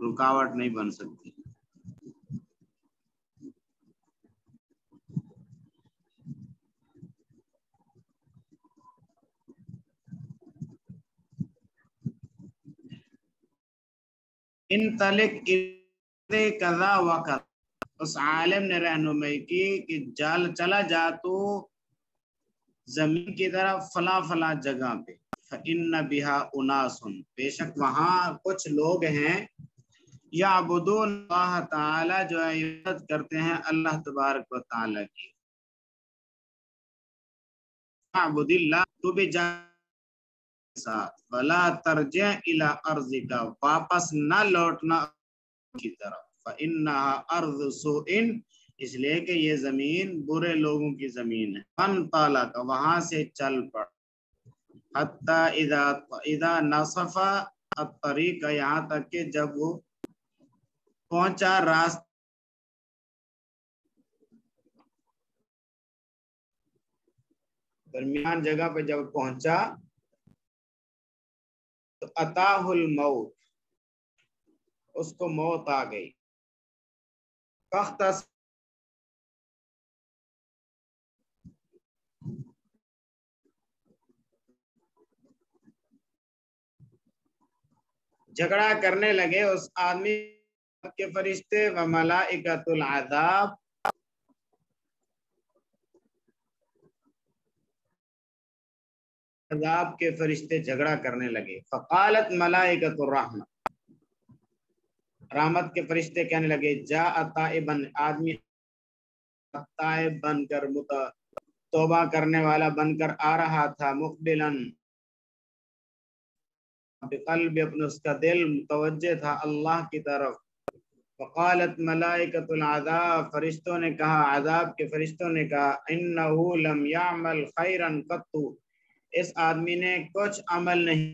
رکاوٹ نہیں بن سکتی۔ انطلق کذا وقت، اس عالم نے رہنمائی کی کہ چلا جا تو زمین کی طرف فلاں فلاں جگہ پہ، فإن بہا اناس، بے شک وہاں کچھ لوگ ہیں، یعبدون اللہ تعالی، جو عبادت کرتے ہیں اللہ تبارک و تعالی کی، اعبد اللہ، تو بھی جا ساتھ، ولا ترجع الی ارضک، واپس نہ لوٹنا کی طرف، فإنها ارض سوء، اس لیے کہ یہ زمین برے لوگوں کی زمین ہے. فانطلق وہاں سے چل پڑ حتی اذا نصف الطریق یہاں تک کہ جب وہ پہنچا راستہ درمیان جگہ پہ جب پہنچا تو اتاہ الموت اس کو موت آ گئی. فاختص جھگڑا کرنے لگے اس آدمی کے فرشتے و ملائکۃ العذاب عذاب کے فرشتے جھگڑا کرنے لگے. فقالت ملائکۃ الرحمہ رحمت کے فرشتے کہنے لگے جاء تائبا آدمی تائب بن کر توبہ کرنے والا بن کر آ رہا تھا. مقبلاً بقلب اپنے اس کا دل متوجہ تھا اللہ کی طرف. فقالت ملائکۃ العذاب فرشتوں نے کہا عذاب کے فرشتوں نے کہا انہ لم یعمل خیرا قط اس آدمی نے کچھ عمل نہیں.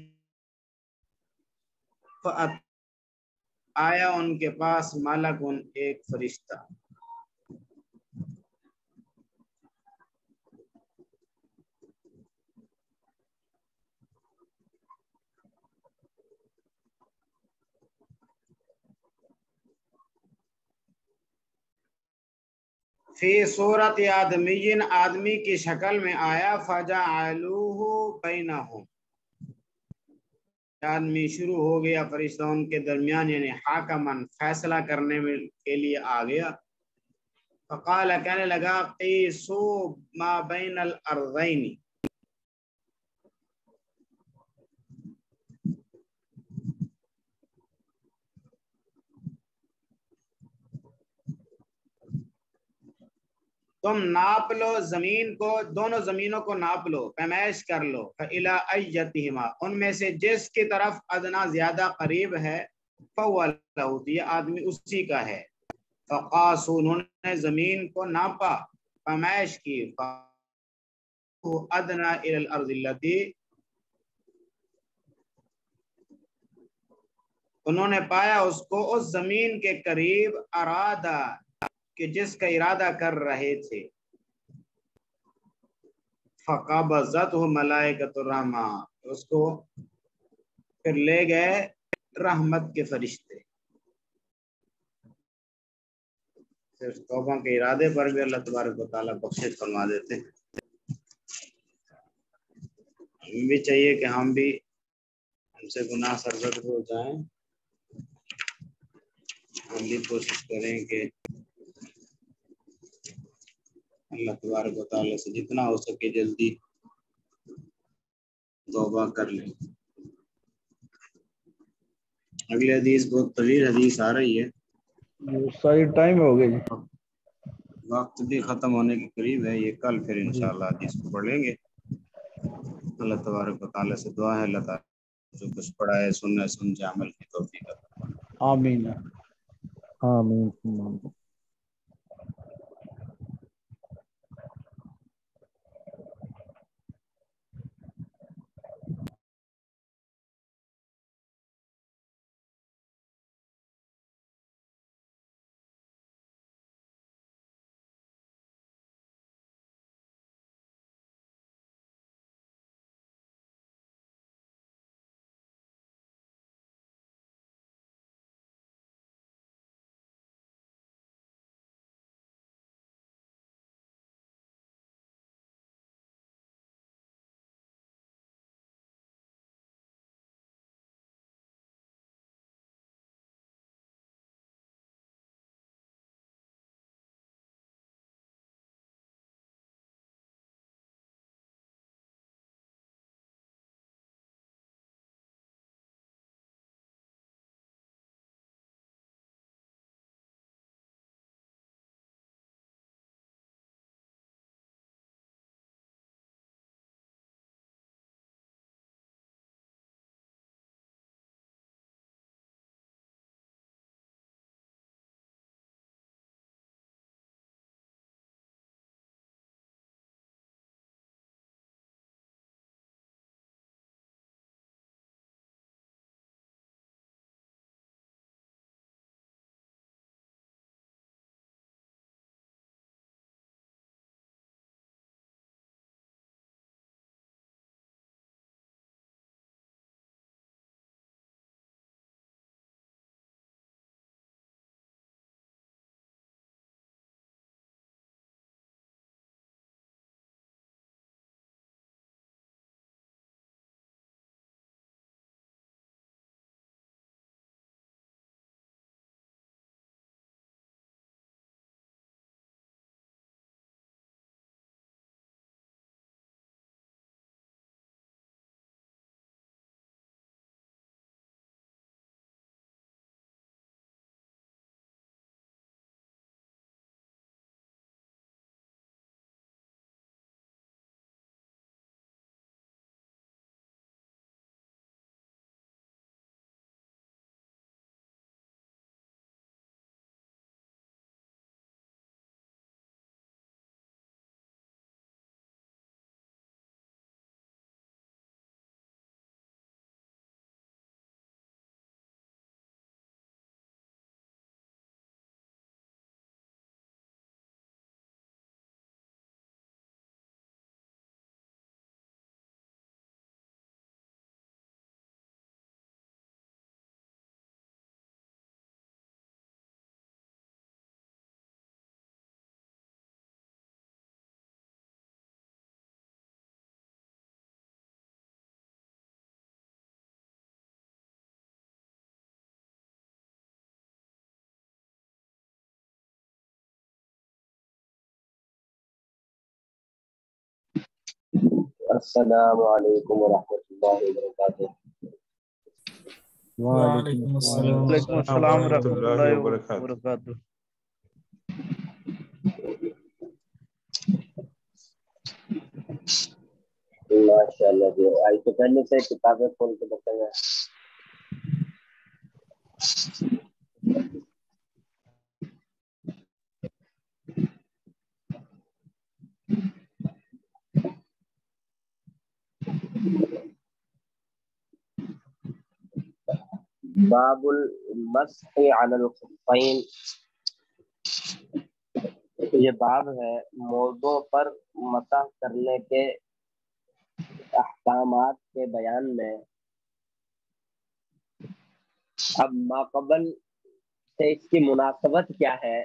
آیا ان کے پاس ملک ایک فرشتہ فی صورت آدمی آدمی کی شکل میں آیا. فجعلوہ بینہم آدمی شروع ہو گیا فرشتوں کے درمیان یعنی حاکمن فیصلہ کرنے کے لیے آ گیا. فقال کہنے لگا قیسو ما بین الارضین تم ناپ لو زمین کو دونوں زمینوں کو ناپ لو پیمائش کر لو. فإلی ایتہما ان میں سے جس کی طرف ادنا زیادہ قریب ہے فولہ یہ آدمی اسی کا ہے. فقاسوا انہوں نے زمین کو ناپا پیمائش کی. ادنا الی الارض التی انہوں نے پایا اس کو اس زمین کے قریب ارادہ کہ جس کا ارادہ کر رہے تھے. فقبضتہ ملائکۃ الرحمہ اس کو پھر لے گئے رحمت کے فرشتے. صرف توبہ کے ارادے پر بھی اللہ تبارک و تعالیٰ بخشش فرما دیتے ہیں. ہم بھی چاہیے کہ ہم بھی ہم سے گناہ سرزد ہو جائیں ہم بھی کوشش کریں کہ اللہ تبارک و تعالیٰ سے جتنا ہو سکے جلدی توبہ کر لیں. اگلی حدیث بہت طویل حدیث آ رہی ہے. ساری ٹائم ہو گئی. وقت بھی ختم ہونے کے قریب ہے. یہ کل پھر انشاءاللہ حدیث کو پڑھ لیں گے. اللہ تبارک و تعالیٰ سے دعا ہے اللہ تعالیٰ جو کچھ پڑھا ہے سمجھے عمل کی توفیق عطا فرمائے. آمین آمین. السلام علیکم ورحمۃ اللہ وبرکاتہ۔ وعلیکم السلام وعلیکم السلام ورحمۃ اللہ وبرکاتہ۔ ماشاء اللہ جی، آج تو پہلے سے کتابیں کھول کے بتائیں گے۔ باب المسح علی الخفین، یہ باب ہے موضوع پر مسح کرنے کے احکامات کے بیان میں۔ اب ماقبل سے اس کی مناسبت کیا ہے؟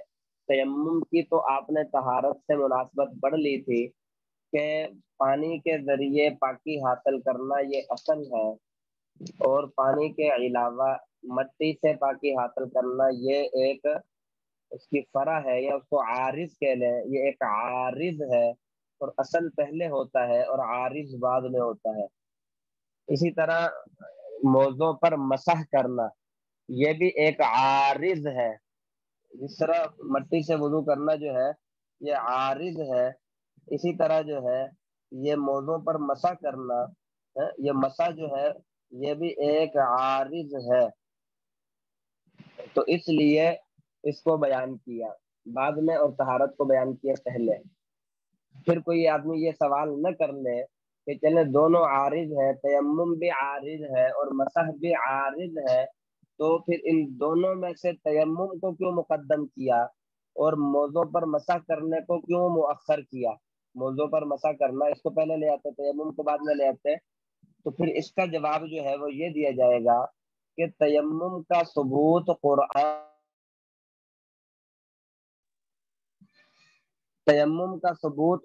تیمم کی تو آپ نے طہارت سے مناسبت پڑھ لی تھی کہ پانی کے ذریعے پاکی حاصل کرنا یہ اصل ہے، اور پانی کے علاوہ مٹی سے پاکی حاصل کرنا یہ ایک اس کی فرع ہے، یا اس کو عارض کہہ لیں، یہ ایک عارض ہے، اور اصل پہلے ہوتا ہے اور عارض بعد میں ہوتا ہے۔ اسی طرح موضوع پر مسح کرنا یہ بھی ایک عارض ہے، جس طرح مٹی سے وضو کرنا جو ہے یہ عارض ہے، اسی طرح جو ہے یہ موضوع پر مسح کرنا یہ مسح جو ہے یہ بھی ایک عارض ہے، تو اس لیے اس کو بیان کیا بعد میں اور طہارت کو بیان کیا پہلے۔ پھر کوئی آدمی یہ سوال نہ کر لے کہ چلے دونوں عارض ہے، تیمم بھی عارض ہے اور مسح بھی عارض ہے، تو پھر ان دونوں میں سے تیمم کو کیوں مقدم کیا اور موضوع پر مسح کرنے کو کیوں مؤخر کیا؟ موضوع پر مسح کرنا اس کو پہلے لے آتے، تیمم کو بعد میں لے آتے، تو پھر اس کا جواب جو ہے وہ یہ دیا جائے گا کہ تیمم کا ثبوت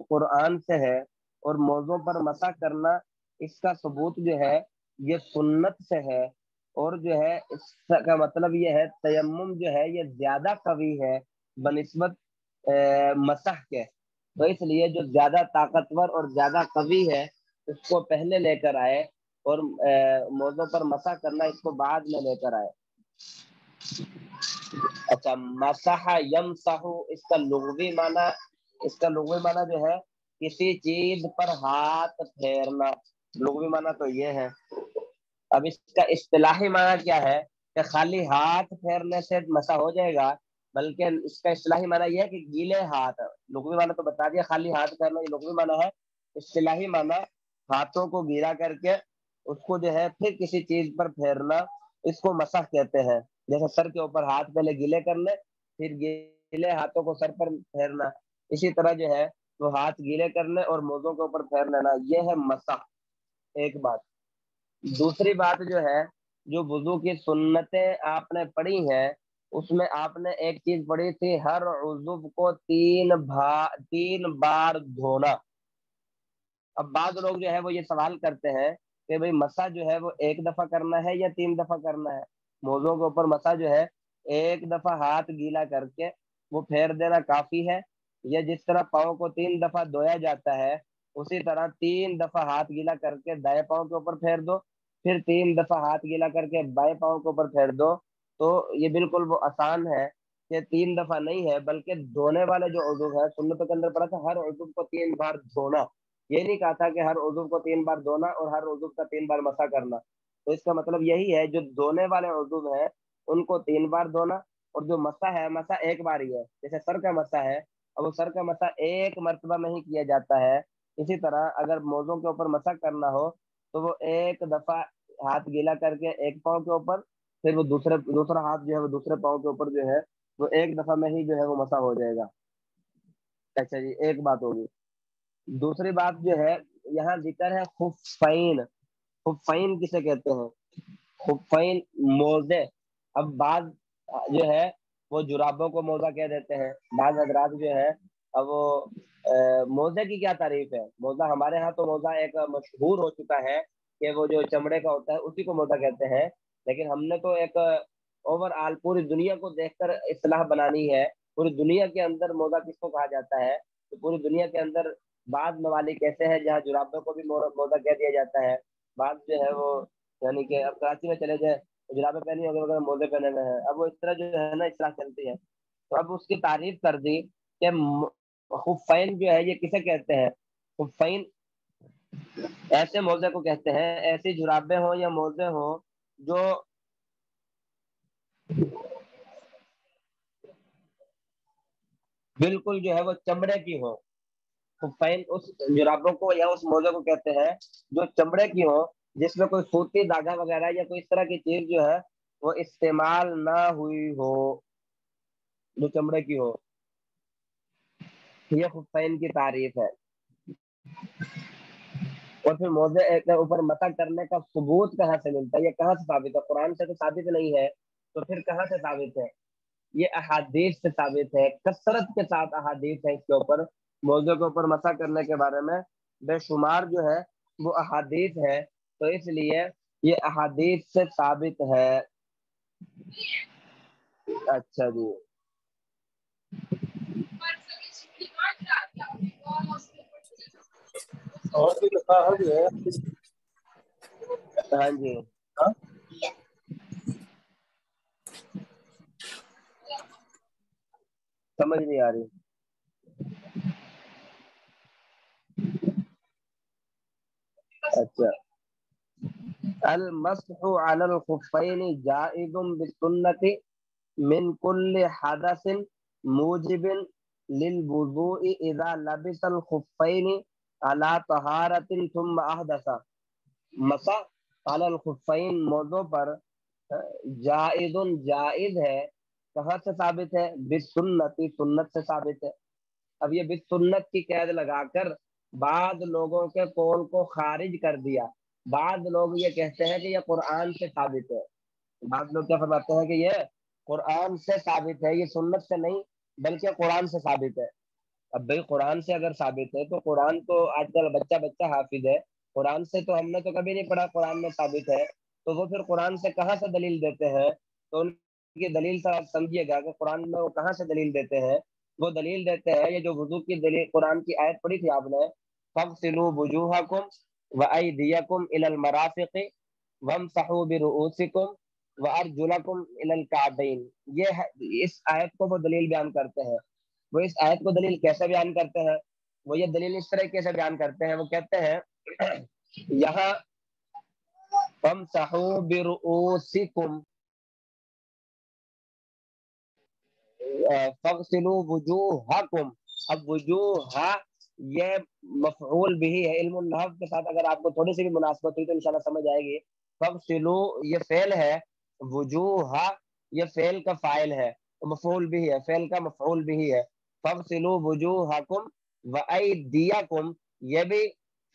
قرآن سے ہے، اور موضوع پر مسح کرنا اس کا ثبوت جو ہے یہ سنت سے ہے، اور جو ہے اس کا مطلب یہ ہے تیمم جو ہے یہ زیادہ قوی ہے بنسبت مسح کے، تو اس لیے جو زیادہ طاقتور اور زیادہ قوی ہے اس کو پہلے لے کر آئے، اور موضوع پر مسح کرنا اس کو بعد میں لے کر آئے۔ اچھا، مسح یمسح اس کا لغوی معنی جو ہے کسی چیز پر ہاتھ پھیرنا، لغوی معنی تو یہ ہے۔ اب اس کا اصطلاحی معنی کیا ہے کہ خالی ہاتھ پھیرنے سے مسح ہو جائے گا، بلکہ اس کا اصطلاحی معنی یہ ہے کہ گیلے ہاتھ، لغوی معنی تو بتا دیا خالی ہاتھ پھیرنا یہ لغوی معنی ہے، اصطلاحی معنی ہاتھوں کو گیلا کر کے اس کو جو ہے پھر کسی چیز پر پھیرنا، اس کو مسح کہتے ہیں۔ جیسے سر کے اوپر ہاتھ پہلے گیلے کر لے، پھر گیلے ہاتھوں کو سر پر پھیرنا، اسی طرح جو ہے وہ ہاتھ گیلے کر لے اور موضوع کے اوپر پھیر لینا، یہ ہے مسح۔ ایک بات۔ دوسری بات جو ہے جو وضو کی سنتیں آپ نے پڑھی ہیں اس میں آپ نے ایک چیز پڑھی تھی، ہر عضو کو تین بار دھونا۔ اب بعض لوگ جو ہے وہ یہ سوال کرتے ہیں کہ بھئی مسح جو ہے وہ ایک دفعہ کرنا ہے یا 3 دفعہ کرنا ہے؟ موضوع کے اوپر مسح جو ہے ایک دفعہ ہاتھ گیلا کر کے وہ پھیر دینا کافی ہے، یا جس طرح پاؤں کو 3 دفعہ دھویا جاتا ہے اسی طرح 3 دفعہ ہاتھ گیلا کر کے دائیں پاؤں کے اوپر پھیر دو، پھر 3 دفعہ ہاتھ گیلا کر کے بائیں پاؤں کے اوپر پھیر دو، تو یہ بالکل وہ آسان ہے کہ 3 دفعہ نہیں ہے، بلکہ دھونے والے جو عضو ہے سنتوں کے اندر پڑا تھا ہر عضو کو 3 بار دھونا، یہ نہیں کہا تھا کہ ہر عضو کو 3 بار دھونا اور ہر عضو کا 3 بار مسح کرنا۔ تو اس کا مطلب یہی ہے جو دھونے والے عضو ہیں ان کو 3 بار دھونا، اور جو مسح ہے مسح ایک بار ہی ہے، جیسے سر کا مسح ہے اب وہ سر کا مسح ایک مرتبہ میں ہی کیا جاتا ہے، اسی طرح اگر موضوع کے اوپر مسح کرنا ہو تو وہ ایک دفعہ ہاتھ گیلا کر کے ایک پاؤں کے اوپر، پھر وہ دوسرا ہاتھ جو ہے وہ دوسرے پاؤں کے اوپر جو ہے وہ ایک دفعہ میں ہی جو ہے وہ مسح ہو جائے گا۔ اچھا جی، ایک بات ہوگی۔ دوسری بات جو ہے یہاں ذکر ہے خفین۔ خفین کسے کہتے ہیں؟ خفین موزے۔ اب بعض جو ہے وہ جرابوں کو موزہ کہہ دیتے ہیں، بعض حضرات جو ہے اب وہ موزے کی کیا تعریف ہے؟ موزہ ہمارے ہاں تو موزہ ایک مشہور ہو چکا ہے کہ وہ جو چمڑے کا ہوتا ہے اسی کو موزہ کہتے ہیں، لیکن ہم نے تو ایک اوور آل پوری دنیا کو دیکھ کر اصطلاح بنانی ہے، پوری دنیا کے اندر موزہ کس کو کہا جاتا ہے؟ تو پوری دنیا کے اندر بعض ممالک ایسے ہیں جہاں جرابوں کو بھی موزہ کہہ دیا جاتا ہے، بعض جو ہے وہ یعنی کہ اب کراچی میں چلے جائیں جرابیں پہنی وغیرہ موزے پہنے ہوئے ہیں، اب وہ اس طرح جو ہے نا اصطلاح چلتی ہے، تو اب اس کی تعریف کر دی کہ خفین جو ہے یہ کسے کہتے ہیں؟ خفین ایسے موزے کو کہتے ہیں، ایسی جرابیں ہوں یا موزے ہوں جو بالکل جو ہے وہ چمڑے کی ہو۔ خفین اس جرابوں کو یا اس موزے کو کہتے ہیں جو چمڑے کی ہو، جس میں کوئی سوتی دھاگا وغیرہ یا کوئی اس طرح کی چیز جو ہے وہ استعمال نہ ہوئی ہو، جو چمڑے کی ہو، یہ خفین کی تعریف ہے۔ اور پھر موزے کے اوپر مسح کرنے کا ثبوت کہاں سے ملتا ہے؟ یہ کہاں سے ثابت ہے؟ قرآن سے تو ثابت نہیں ہے، تو پھر کہاں سے ثابت ہے؟ یہ احادیث سے ثابت ہے، کثرت کے ساتھ احادیث ہے اس کے اوپر، موضوع کے اوپر مسح کرنے کے بارے میں بے شمار جو ہے وہ احادیث ہے، تو اس لیے یہ احادیث سے ثابت ہے۔ اچھا جی، اور بھی لکھا ہے جو ہے ہاں جی، سمجھ نہیں آ رہی۔ اچھا، المسح على الخفين جائز بالسنة من كل حدث موجب للوضوء إذا لبس الخفين على طهارة ثم أحدث۔ مسح على الخفين موضوع پر جائز جائز ہے، کہاں سے ثابت ہے؟ بالسنت، سنت سے ثابت ہے۔ اب یہ بالسنت کی قید لگا کر بعض لوگوں کے قول کو خارج کر دیا۔ بعض لوگ یہ کہتے ہیں کہ یہ قرآن سے ثابت ہے، بعض لوگ کیا فرماتے ہیں کہ یہ قرآن سے ثابت ہے، یہ سنت سے نہیں بلکہ قرآن سے ثابت ہے۔ اب بھائی قرآن سے اگر ثابت ہے تو قرآن تو آج کل بچہ بچہ حافظ ہے، قرآن سے تو ہم نے تو کبھی نہیں پڑھا قرآن میں ثابت ہے، تو وہ پھر قرآن سے کہاں سے دلیل دیتے ہیں؟ تو ان کی دلیل سے آپ سمجھیے گا کہ قرآن میں وہ کہاں سے دلیل دیتے ہیں۔ وہ دلیل دیتے ہیں، یہ جو وضو کی دلیل قرآن کی آیت پڑھی تھی آپ نے، فَاغْسِلُوا وُجُوهَكُمْ وَأَيْدِيَكُمْ إِلَى الْمَرَافِقِ وَامْسَحُوا بِرُؤُوسِكُمْ وَأَرْجُلَكُمْ إِلَى الْكَعْبَيْنِ، یہ اس آیت کو وہ دلیل بیان کرتے ہیں۔ وہ اس آیت کو دلیل کیسے بیان کرتے ہیں؟ وہ یہ دلیل اس طرح سے بیان کرتے ہیں، وہ کہتے ہیں یہاں فَامْسَحُوا بِرُؤُوسِكُمْ فَاغْسِلُوا وُجُوهَكُمْ، اب وجوہ یہ مفعول بھی ہے، علم النحو کے ساتھ اگر آپ کو تھوڑی سی بھی مناسبت ہوئی تو انشاءاللہ سمجھ آئے گی۔ فَاغْسِلُوا یہ فعل ہے، وجوہ یہ فعل کا فاعل ہے، مفعول بھی ہے، فعل کا مفعول بھی ہے۔ فَاغْسِلُوا وُجُوهَكُمْ وَأَيْدِيَكُمْ یہ بھی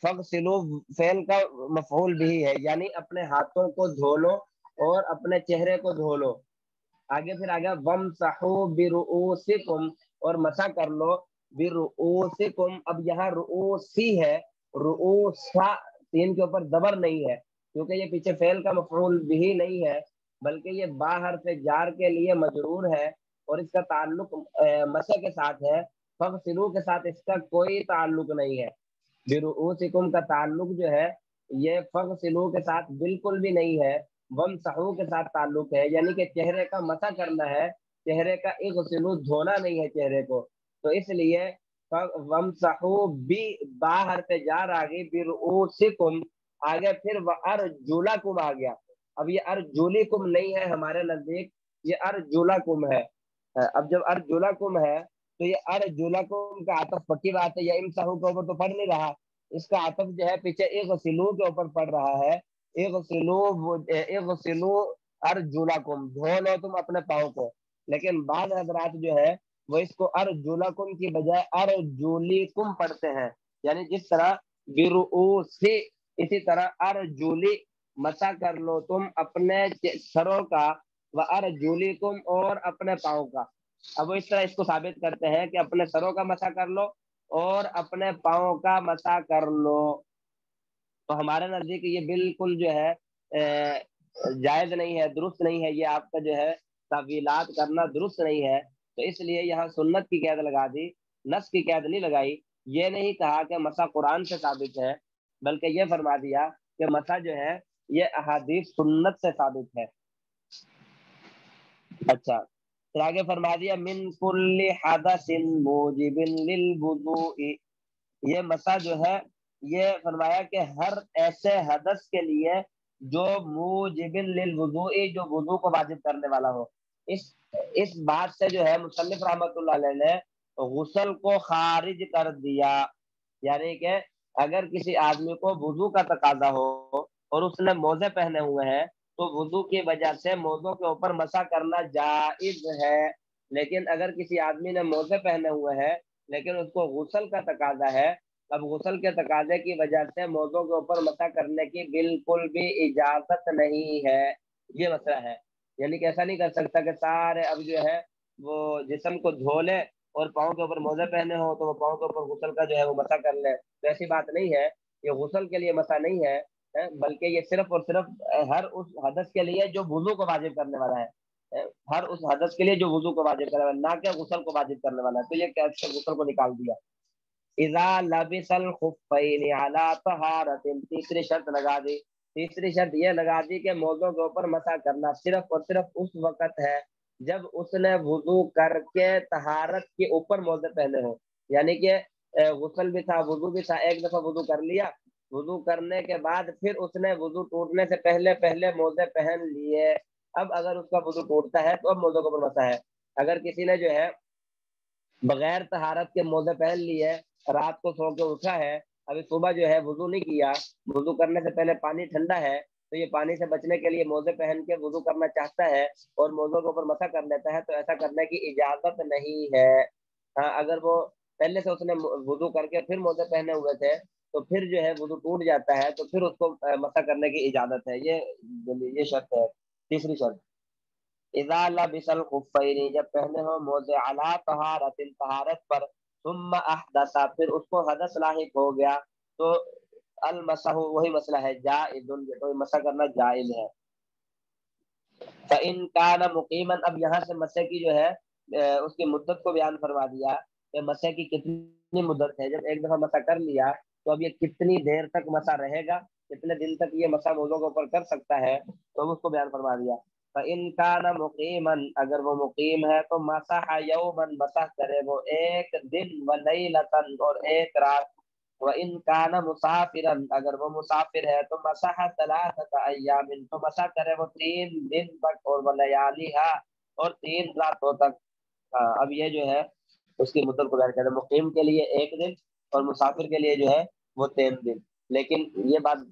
فَاغْسِلُوا فعل کا مفعول بھی ہے، یعنی اپنے ہاتھوں کو دھو لو اور اپنے چہرے کو دھو لو۔ آگے پھر آگے وَامْسَحُوا بِرُؤُوسِكُمْ اور مسح کر لو بِرُؤُوسِكُمْ، اب یہاں رؤوسی ہے، رؤوسا تین کے اوپر زبر نہیں ہے کیونکہ یہ پیچھے فعل کا مفعول بھی نہیں ہے بلکہ یہ با حرف جار کے لیے مجرور ہے اور اس کا تعلق مسح کے ساتھ ہے، فَاغْسِلُوا کے ساتھ اس کا کوئی تعلق نہیں ہے۔ بِرُؤُوسِكُمْ کا تعلق جو ہے یہ فَاغْسِلُوا کے ساتھ بالکل بھی نہیں ہے، وَامْسَحُوا کے ساتھ تعلق ہے، یعنی کہ چہرے کا مسح کرنا ہے، چہرے کا اغسلوا دھونا نہیں ہے چہرے کو، تو اس لیے وَامْسَحُوا بھی با حرف جار آگئی، بِرُؤُوسِكُمْ آگے پھر وَأَرْجُلَكُمْ آ گیا۔ اب یہ ارجلکم نہیں ہے ہمارے نزدیک، یہ ارجلکم ہے۔ اب جب ارجلکم ہے تو یہ ارجلکم کا عطف پکی بات ہے، یا امسحوا کے اوپر تو پڑھ نہیں رہا، اس کا عطف جو ہے پیچھے اغسلوا کے اوپر پڑھ رہا ہے، اغسلوا ارجلکم دھو لو تم اپنے پاؤں کو، لیکن بعض حضرات جو ہے وہ اس کو ارجلکم کی بجائے ارجلیکم پڑھتے ہیں، یعنی جس طرح برؤوسی اسی طرح ارجلی مسح کر لو تم اپنے سروں کا، وارجلیکم اور اپنے پاؤں کا۔ اب وہ اس طرح اس کو ثابت کرتے ہیں کہ اپنے سروں کا مسح کر لو اور اپنے پاؤں کا مسح کر لو، تو ہمارے نزدیک یہ بالکل جو ہے جائز نہیں ہے، درست نہیں ہے، یہ آپ کا جو ہے تعویلات کرنا درست نہیں ہے، تو اس لیے یہاں سنت کی قید لگا دی، نص کی قید نہیں لگائی۔ یہ نہیں کہا کہ مسح قرآن سے ثابت ہے، بلکہ یہ فرما دیا کہ مسح جو ہے یہ احادیث سنت سے ثابت ہے۔ اچھا، پھر آگے فرما دیا من کل حدث موجب للوضوء، یہ مسح جو ہے یہ فرمایا کہ ہر ایسے حدث کے لیے جو موجب للوضوء، جو وضو کو واجب کرنے والا ہو۔ اس بات سے جو ہے مصنف رحمۃ اللہ علیہ نے غسل کو خارج کر دیا، یعنی کہ اگر کسی آدمی کو وضو کا تقاضا ہو اور اس نے موزے پہنے ہوئے ہیں تو وضو کی وجہ سے موزوں کے اوپر مسح کرنا جائز ہے، لیکن اگر کسی آدمی نے موزے پہنے ہوئے ہیں لیکن اس کو غسل کا تقاضا ہے، اب غسل کے تقاضے کی وجہ سے موزوں کے اوپر مسح کرنے کی بالکل بھی اجازت نہیں ہے، یہ مسئلہ ہے۔ یعنی کہ ایسا نہیں کر سکتا کہ سارے اب جو ہے وہ جسم کو دھو لے اور پاؤں کے اوپر موزے پہنے ہو تو وہ پاؤں کے اوپر غسل کا جو ہے وہ مسح کر لے، تو ایسی بات نہیں ہے، یہ غسل کے لیے مسح نہیں ہے، بلکہ یہ صرف اور صرف ہر اس حدث کے لیے جو وضو کو واجب کرنے والا ہے، ہر اس حدث کے لیے جو وضو کو واجب کرنے والا، نہ کہ غسل کو واجب کرنے والا ہے، تو یہ کیسے غسل کو نکال دیا۔ اذا لبس الخفین علی طہارۃ، تیسری شرط لگا دی، تیسری شرط یہ لگا دی کہ موزوں کے اوپر مسح کرنا صرف اور صرف اس وقت ہے جب اس نے وضو کر کے طہارت کے اوپر موزے پہنے ہوں، یعنی کہ غسل بھی تھا وضو بھی تھا، ایک دفعہ وضو کر لیا، وضو کرنے کے بعد پھر اس نے وضو ٹوٹنے سے پہلے موزے پہن لیے، اب اگر اس کا وضو ٹوٹتا ہے تو اب موزوں کے اوپر مسح ہے۔ اگر کسی نے جو ہے بغیر طہارت کے موزے پہن لیے، رات کو سو کے اٹھا ہے، ابھی صبح جو ہے وضو نہیں کیا، وضو کرنے سے پہلے پانی ٹھنڈا ہے تو یہ پانی سے بچنے کے لیے موزے پہن کے وضو کرنا چاہتا ہے اور موزوں کے اوپر مسح کر لیتا ہے، تو ایسا کرنے کی اجازت نہیں ہے۔ ہاں، اگر وہ پہلے سے اس نے وضو کر کے پھر موزے پہنے ہوئے تھے تو پھر جو ہے وضو ٹوٹ جاتا ہے تو پھر اس کو مسح کرنے کی اجازت ہے، یہ شرط ہے، تیسری شرط۔ اذا لبس الخفین، جب پہنے ہو موزے علی طہارت، طہارت پر، ثم احدث، پھر اس کو حدث لاحق ہو گیا، تو المسح، وہی مسئلہ ہے جائز، تو مسح کرنا جائز ہے۔ فإن كان مقیما، اب یہاں سے مسح کی جو ہے اس کی مدت کو بیان فرما دیا کہ مسح کی کتنی مدت ہے، جب ایک دفعہ مسح کر لیا تو اب یہ کتنی دیر تک مسح رہے گا، کتنے دن تک یہ مسح موضوع کے اوپر کر سکتا ہے، تو اس کو بیان فرما دیا۔ فإن كان مقیما، اگر وہ مقیم ہے تو مسح یوما، مسح کرے وہ ایک دن، ولیلۃ، اور ایک رات۔ وإن كان مسافرا، اگر وہ مسافر ہے تو مسح ثلاثۃ ایام، تو مسح کرے وہ 3 دن تک، اور ولیالیھا، اور 3 راتوں تک۔ اب یہ جو ہے اس کی مدت کو بیان کرتے ہیں، مقیم کے لیے 1 دن اور مسافر کے لیے جو ہے وہ 3 دن، لیکن یہ بات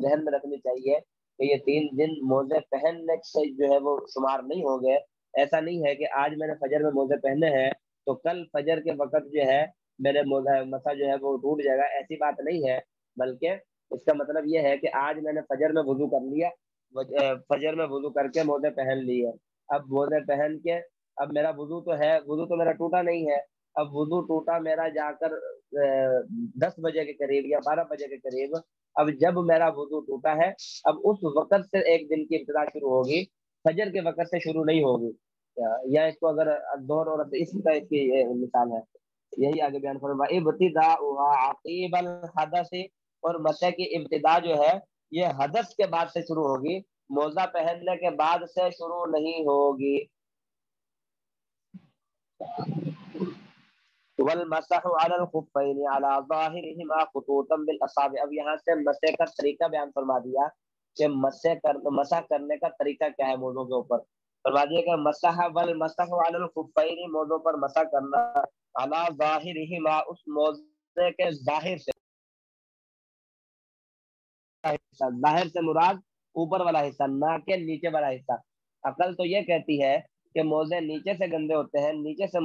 ذہن میں رکھنی چاہیے کہ یہ 3 دن موزے پہننے سے جو ہے وہ شمار نہیں ہو گئے۔ ایسا نہیں ہے کہ آج میں نے فجر میں موزے پہنے ہیں تو کل فجر کے وقت جو ہے میرے مسح جو ہے وہ ٹوٹ جائے گا، ایسی بات نہیں ہے، بلکہ اس کا مطلب یہ ہے کہ آج میں نے فجر میں وضو کر لیا، فجر میں وضو کر کے موزے پہن لیے، اب موزے پہن کے اب میرا وضو تو ہے، وضو تو میرا ٹوٹا نہیں ہے، اب وضو ٹوٹا میرا جا کر 10 بجے کے قریب یا 12 بجے کے قریب، اب جب میرا وضو ٹوٹا ہے اب اس وقت سے 1 دن کی ابتدا شروع ہوگی، فجر کے وقت سے شروع نہیں ہوگی، یا اس کو اگر ظہر اور اسی طرح اس کی مثال ہے، یہی آگے بیان فرما ابتداء عقیب الحدث، اور مسح کی ابتدا جو ہے یہ حدث کے بعد سے شروع ہوگی، موزہ پہننے کے بعد سے شروع نہیں ہوگی۔ والمسح على الخفين على ظاهرهما خطوطا بالاصابع، اب یہاں سے مسح کا طریقہ بیان فرما دیا کہ مسح کرنے کا طریقہ کیا ہے موضوع کے اوپر، فرما دیا کہ مسح والمسح على الخفين، موضوع پر مسح کرنا، على ظاهرهما، اس موضع کے ظاہر سے، ظاہر سے مراد اوپر والا حصہ، نہ کہ نیچے والا حصہ۔ عقل تو یہ کہتی ہے کہ موزے نیچے سے گندے ہوتے ہیں، نیچے سے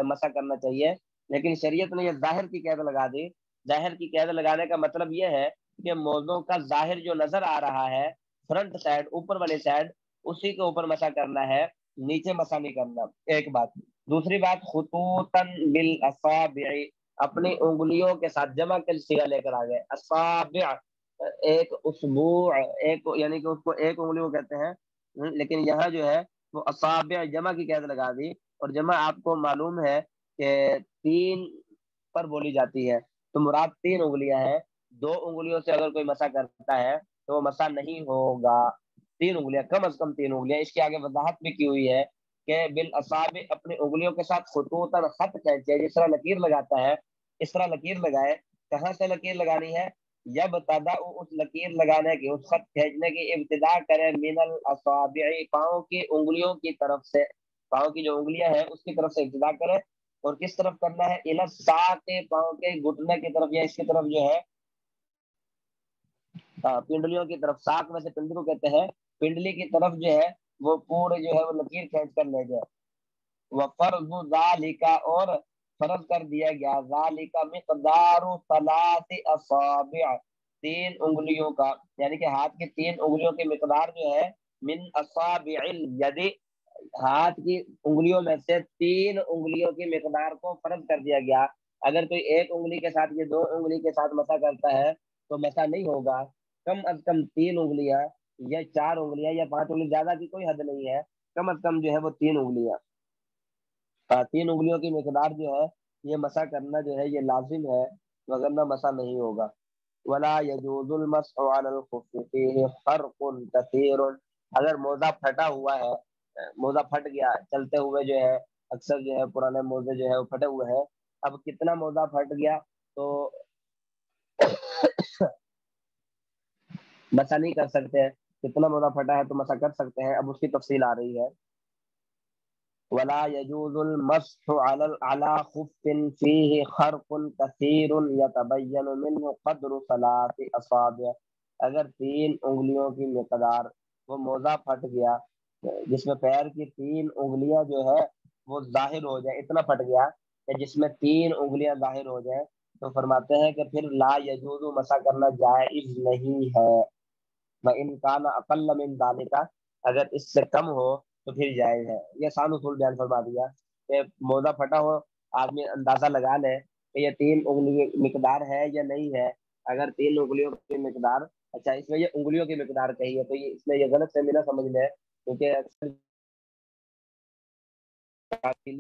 مسح کرنا چاہیے، لیکن شریعت نے یہ ظاہر کی قید لگا دی۔ ظاہر کی قید لگانے کا مطلب یہ ہے کہ موضوع کا ظاہر جو نظر آ رہا ہے، فرنٹ سائڈ، اوپر والی سائڈ، اسی کے اوپر مسح کرنا ہے، نیچے مسح نہیں کرنا، ایک بات۔ دوسری بات، خطوطا بالاصابع، اپنی انگلیوں کے ساتھ، جمع کے صیغہ لے کر آ گئے، اصابع، ایک اسبوع، ایک یعنی کہ اس کو ایک انگلی کو کہتے ہیں، لیکن یہاں جو ہے وہ اصابع جمع کی قید لگا دی، اور جمع آپ کو معلوم ہے کہ 3 پر بولی جاتی ہے، تو مراد 3 انگلیاں ہیں. 2 انگلیوں سے اگر کوئی مسا کرتا ہے تو وہ مسا نہیں ہوگا. 3 انگلیاں، کم از کم 3 انگلیاں. اس کی آگے وضاحت بھی کی ہوئی ہے کہ بالاصابع اپنی انگلیوں کے ساتھ خطوطاً خط کھینچے، جس طرح لکیر لگاتا ہے اس طرح لکیر لگائے. کہاں سے لکیر لگانی ہے؟ یبتدأ اس لکیر لگانے کی، اس خط کھینچنے کی ابتدا کرے من الاصابع پاؤں کی انگلیوں کی طرف سے. پاؤں کی جو انگلیاں ہیں اس کی طرف سے ابتدا کرے. اور کس طرف کرنا ہے؟ الی الساق، پاؤں کے گھٹنے کی طرف یا اس کی طرف جو ہے پنڈلیوں کی طرف. ساق میں سے پنڈلی کو کہتے ہیں. پنڈلی کی طرف جو ہے وہ پورے جو ہے وہ لکیر کھینچ کر لے جائے. وفرض ذالک، اور فرض کر دیا گیا ذالک مقدار 3 اصابع، 3 انگلیوں کا، یعنی کہ ہاتھ کی 3 انگلیوں کی مقدار جو ہے من اصابع الید، ہاتھ کی انگلیوں میں سے 3 انگلیوں کی مقدار کو فرض کر دیا گیا. اگر کوئی 1 انگلی کے ساتھ یہ 2 انگلی کے ساتھ مسا کرتا ہے تو مسا نہیں ہوگا. کم از کم 3 انگلیاں یا 4 انگلیاں یا 5 انگلی، زیادہ کی کوئی حد نہیں ہے. کم از کم جو ہے وہ 3 انگلیاں. 3 انگلیوں کی مقدار جو ہے یہ مسا کرنا جو ہے یہ لازم ہے، وگرنہ مسا نہیں ہوگا. ولا يجوز المسح على الخف فيه فرق كثير، اگر موزہ پھٹا ہوا ہے، موزہ پھٹ گیا چلتے ہوئے جو ہے، اکثر جو ہے پرانے موزے جو ہے وہ پھٹے ہوئے ہیں. اب کتنا موزہ پھٹ گیا تو مسا نہیں کر سکتے. کتنا موزہ پھٹا ہے تو مسا کر سکتے ہیں. اب اس کی تفصیل آ رہی ہے. ولا يجوز المسح على خف فيه خرق كثير يتبين منه قدر 3 اصابع، اگر 3 انگلیوں کی مقدار، وہ موزہ پھٹ گیا جس میں پیر کی 3 انگلیاں جو ہے وہ ظاہر ہو جائے، اتنا پھٹ گیا کہ جس میں 3 انگلیاں ظاہر ہو جائیں، تو فرماتے ہیں کہ پھر لا يجوز مسح کرنا جائز نہیں ہے. وَإِنْ كَانَ أَقَلَّ مِنْ ذَلِكَ، اگر اس سے کم ہو تو پھر جائز ہے. یہ آسان اصول بیان فرما دیا کہ موزہ پھٹا ہو، آدمی اندازہ لگا لے کہ یہ 3 انگلی مقدار ہے یا نہیں ہے. اگر 3 انگلیوں کی مقدار، اچھا اس میں یہ انگلیوں کی مقدار کہی ہے تو یہ اس میں یہ غلط فہمی نہ سمجھ لے، کیونکہ اکثر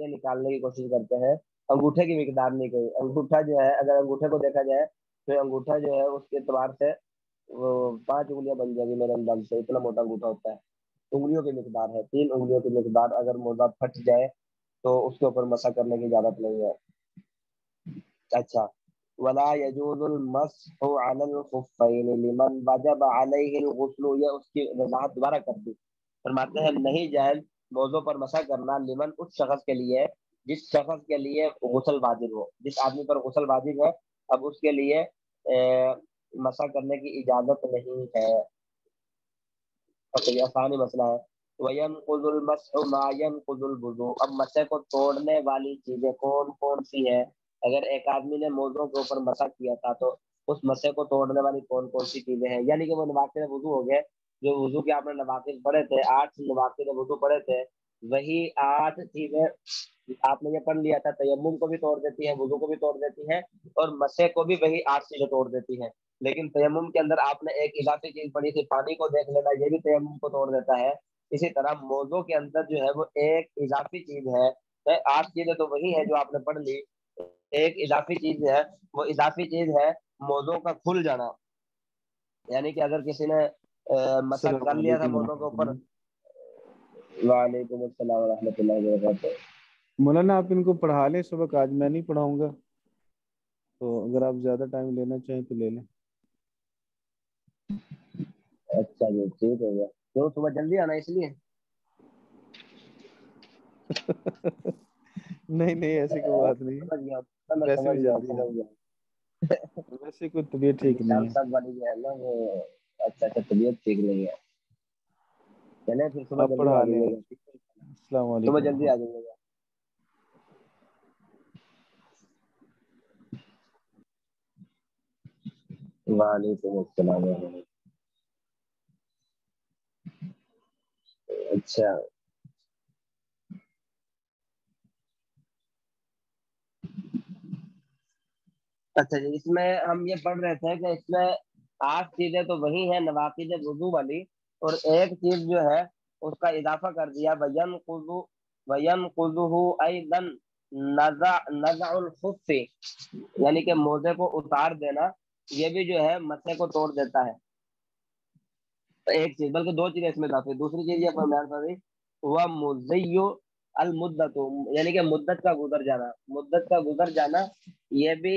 نکالنے کی کوشش کرتے ہیں. انگوٹھے کی مقدار نہیں کہی. انگوٹھا جو ہے، اگر انگوٹھے کو دیکھا جائے تو انگوٹھا جو ہے اس کے اعتبار سے وہ 5 انگلیاں بن جائے گی میرے انداز سے، اتنا موٹا انگوٹھا ہوتا ہے. انگلیوں کی مقدار ہے 3 انگلیوں کی مقدار. اگر موزہ پھٹ جائے تو اس کے اوپر مسح کرنے کی اجازت نہیں ہے. اچھا، ولا يجوز المسح على الخفين لمن وجب عليه الغسل، یہ اس کی وضاحت دوبارہ کر دی. فرماتے ہیں نہیں جائز موضوع پر مسح کرنا لمن، اس شخص کے لیے جس شخص کے لیے غسل واجب ہو، جس آدمی پر غسل واجب ہے اب اس کے لیے مسح کرنے کی اجازت نہیں ہے. یہ آسان مسئلہ ہے. وَيَنْقُضُ الْمَسْحُ مَا يَنْقُضُ الْوُضُوء، اب مسح کو توڑنے والی چیزیں کون کون سی ہیں؟ اگر ایک آدمی نے موضوع کے اوپر مسح کیا تھا تو اس مسح کو توڑنے والی کون کون سی چیزیں ہیں؟ یعنی کہ وہ نواقض وضو ہو گئے، جو وضو کے آپ نے نواقض پڑھے تھے، 8 نواقض وضو پڑھے تھے، وہی 8 چیزیں آپ نے یہ پڑھ لیا تھا. تیمم کو بھی توڑ دیتی ہے، وضو کو بھی توڑ دیتی ہے، اور مسح کو بھی وہی 8 چیزیں توڑ دیتی ہیں. لیکن تیمم کے اندر آپ نے ایک اضافی چیز پڑھی تھی، پانی کو دیکھ لینا، یہ بھی تیمم کو توڑ دیتا ہے. اسی طرح موضوع کے اندر جو ہے وہ ایک اضافی چیز ہے. 8 چیزیں تو وہی ہے جو آپ نے پڑھ لی، ایک اضافی چیز ہے. وہ اضافی چیز ہے موضوع کا کھل جانا. یعنی کہ اگر کسی نے مسح کر لیا تھا موضوع کے اوپر. وعلیکم السلام ورحمۃ اللہ وبرکاتہ. مولانا آپ ان کو پڑھا لیں سبق، آج میں نہیں پڑھاؤں گا، تو اگر آپ زیادہ ٹائم لینا چاہیں تو لے لیں. اچھا جی ٹھیک ہے. کیوں صبح جلدی آنا اس لیے؟ نہیں نہیں ایسی کوئی بات نہیں ہے، ویسے بھی جلدی ہے، ویسے کوئی طبیعت ٹھیک نہیں ہے. صاحب والی جو ہے نا وہ اچھا طبیعت ٹھیک نہیں ہے. چلے پھر صبح آپ جلدی پڑھا آ لیں. جائیے گا. السلام صبح علیکم. جلدی آ جائیے گا. وعلیکم السلام. اچھا اچھا جی، اس میں ہم یہ پڑھ رہے تھے کہ اس میں 8 چیزیں تو وہی ہیں نواقض وضو والی، اور ایک چیز جو ہے اس کا اضافہ کر دیا وَيَنْقُضُ وَيَنْقُضُهُ أَيْضًا، نزع الخف یعنی کہ موزے کو اتار دینا، یہ بھی جو ہے مسے کو توڑ دیتا ہے. ایک چیز بلکہ دو چیزیں اس میں کافی. دوسری چیز یہ بیان کر رہی ہوا مزیو المدت یعنی کہ مدت کا گزر جانا، مدت کا گزر جانا یہ بھی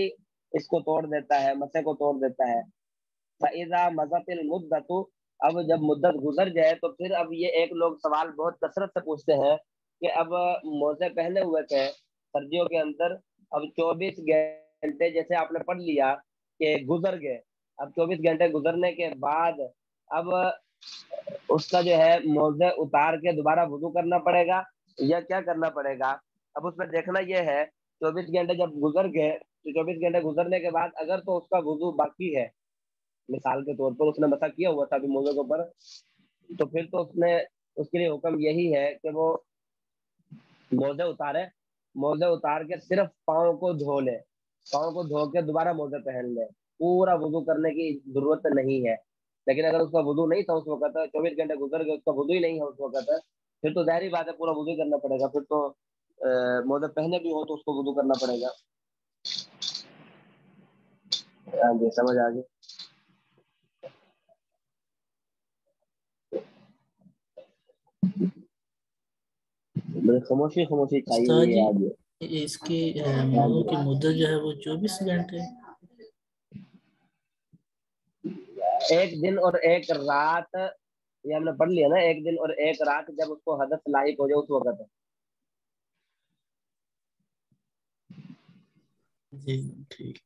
اس کو توڑ دیتا ہے، مسے کو توڑ دیتا ہے. فَإِذَا مَضَتِ الْمُدَّةُ اب جب مدت گزر جائے تو پھر اب یہ ایک لوگ سوال بہت کثرت سے پوچھتے ہیں کہ اب موزے پہنے ہوئے تھے سردیوں کے اندر، اب 24 گھنٹے جیسے آپ نے پڑھ لیا کہ گزر گئے، اب 24 گھنٹے گزرنے کے بعد اب اس کا جو ہے موزے اتار کے دوبارہ وضو کرنا پڑے گا یا کیا کرنا پڑے گا؟ اب اس میں دیکھنا یہ ہے 24 گھنٹے جب گزر گئے تو 24 گھنٹے گزرنے کے بعد اگر تو اس کا وضو باقی ہے، مثال کے طور پر اس نے مسح کیا ہوا تھا ابھی موزے کے اوپر، تو پھر تو اس کے لیے حکم یہی ہے کہ وہ موزے اتارے، موزے اتار کے صرف پاؤں کو دھو لے، پاؤں کو دھو کے دوبارہ موزے پہن لے، پورا وضو کرنے کی ضرورت نہیں ہے. لیکن اگر اس کا وضو نہیں تھا اس وقت، 24 گھنٹے گزر گئے اس کا وضو ہی نہیں ہے اس وقت، پھر تو ظاہری بات ہے پورا وضو کرنا پڑے گا، پھر تو موزے پہنے بھی ہو تو اس کو وضو کرنا پڑے گا. ہاں جی سمجھ آ گئی. خاموشی خاموشی چاہیے استاد ہوئی جی ہے آج. اس کی موضوع کی مدت جو ہے وہ 24 گھنٹے. ایک دن اور ایک رات یہ ہم نے پڑھ لیا نا، ایک دن اور ایک رات جب اس کو حدث لاحق ہو جائے اس وقت ہے. جی ٹھیک.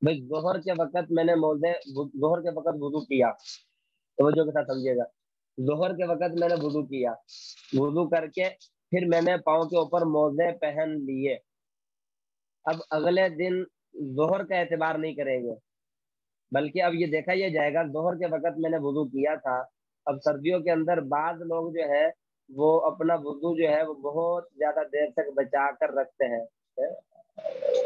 بھائی ظہر کے وقت میں نے ظہر کے وقت وضو کیا، توجہ کے ساتھ سمجھیے گا، ظہر کے وقت میں نے وضو کیا، وضو کر کے پھر میں نے پاؤں کے اوپر موزے پہن لیے. اب اگلے دن ظہر کا اعتبار نہیں کریں گے، بلکہ اب یہ دیکھا یہ جائے گا ظہر کے وقت میں نے وضو کیا تھا. اب سردیوں کے اندر بعض لوگ جو ہے وہ اپنا وضو جو ہے وہ بہت زیادہ دیر تک بچا کر رکھتے ہیں،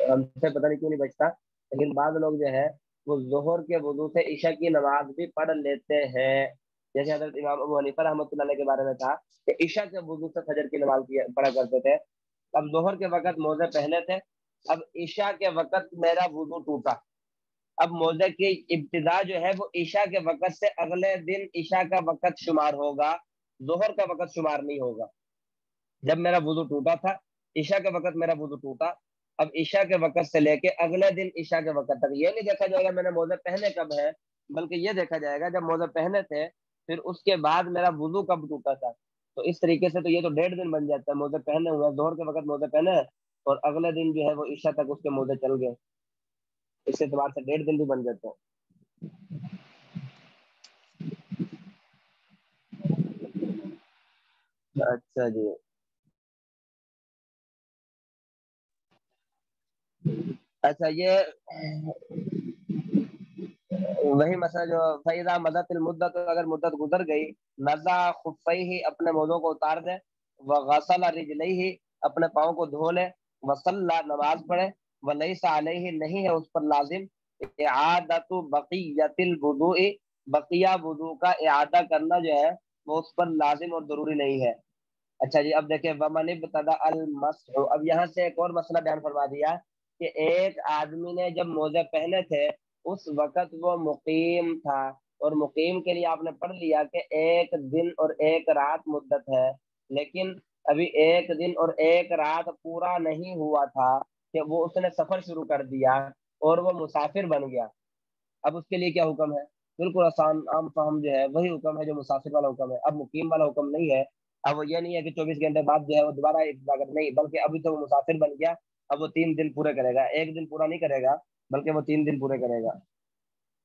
ہم سے پتہ نہیں کیوں نہیں بچتا، لیکن بعض لوگ جو ہے وہ ظہر کے وضو سے عشاء کی نماز بھی پڑھ لیتے ہیں. جیسے حضرت امام ابو حنیفہ رحمۃ اللہ علیہ کے بارے میں تھا کہ عشاء کے وضو سے فجر کی نماز پڑھا کرتے تھے. اب ظہر کے وقت موزے پہنے تھے، اب عشاء کے وقت میرا وضو ٹوٹا. اب موزے کی ابتدا جو ہے وہ عشاء کے وقت سے اگلے دن عشاء کا وقت شمار ہوگا، ظہر کا وقت شمار نہیں ہوگا. جب میرا وضو ٹوٹا تھا عشاء کے وقت میرا وضو ٹوٹا، اب عشاء کے وقت سے لے کے اگلے دن عشاء کے وقت تک یہ نہیں دیکھا جائے گا میں نے موزے پہنے کب ہے، بلکہ یہ دیکھا جائے گا جب موزے پہنے تھے پھر اس کے بعد میرا وضو کب ٹوٹا تھا. تو اس طریقے سے تو یہ تو 1.5 دن بن جاتا ہے، موزے پہنے ہوئے ظہر کے وقت موزے پہنے اور اگلے دن جو ہے وہ عشاء تک اس کے موزے چل گئے، اس اعتبار سے 1.5 دن بھی بن جاتا ہے. اچھا جی. اچھا یہ وہی مسئلہ جو فیضا مدت المدت، اگر مدت گزر گئی نزا خفئی ہی اپنے موزوں کو اتار دے، وغسل رجلئی ہی اپنے پاؤں کو دھو لے، وصلی نماز پڑھے، ولیس علیہ نہیں ہے اس پر لازم اعادت بقیت الوضوء بقیہ وضو کا اعادہ کرنا جو ہے وہ اس پر لازم اور ضروری نہیں ہے. اچھا جی اب دیکھیں ومن ابتدأ المسح، اب یہاں سے ایک اور مسئلہ بیان فرما دیا کہ ایک آدمی نے جب موزے پہنے تھے اس وقت وہ مقیم تھا، اور مقیم کے لیے آپ نے پڑھ لیا کہ 1 دن اور 1 رات مدت ہے، لیکن ابھی 1 دن اور 1 رات پورا نہیں ہوا تھا کہ وہ اس نے سفر شروع کر دیا اور وہ مسافر بن گیا. اب اس کے لیے کیا حکم ہے؟ بالکل آسان عام فہم جو ہے وہی حکم ہے جو مسافر والا حکم ہے، اب مقیم والا حکم نہیں ہے. اب وہ یہ نہیں ہے کہ 24 گھنٹے بعد جو ہے وہ دوبارہ ایک طاقت نہیں، بلکہ ابھی تو وہ مسافر بن گیا، اب وہ 3 دن پورے کرے گا، 1 دن پورا نہیں کرے گا بلکہ وہ 3 دن پورے کرے گا.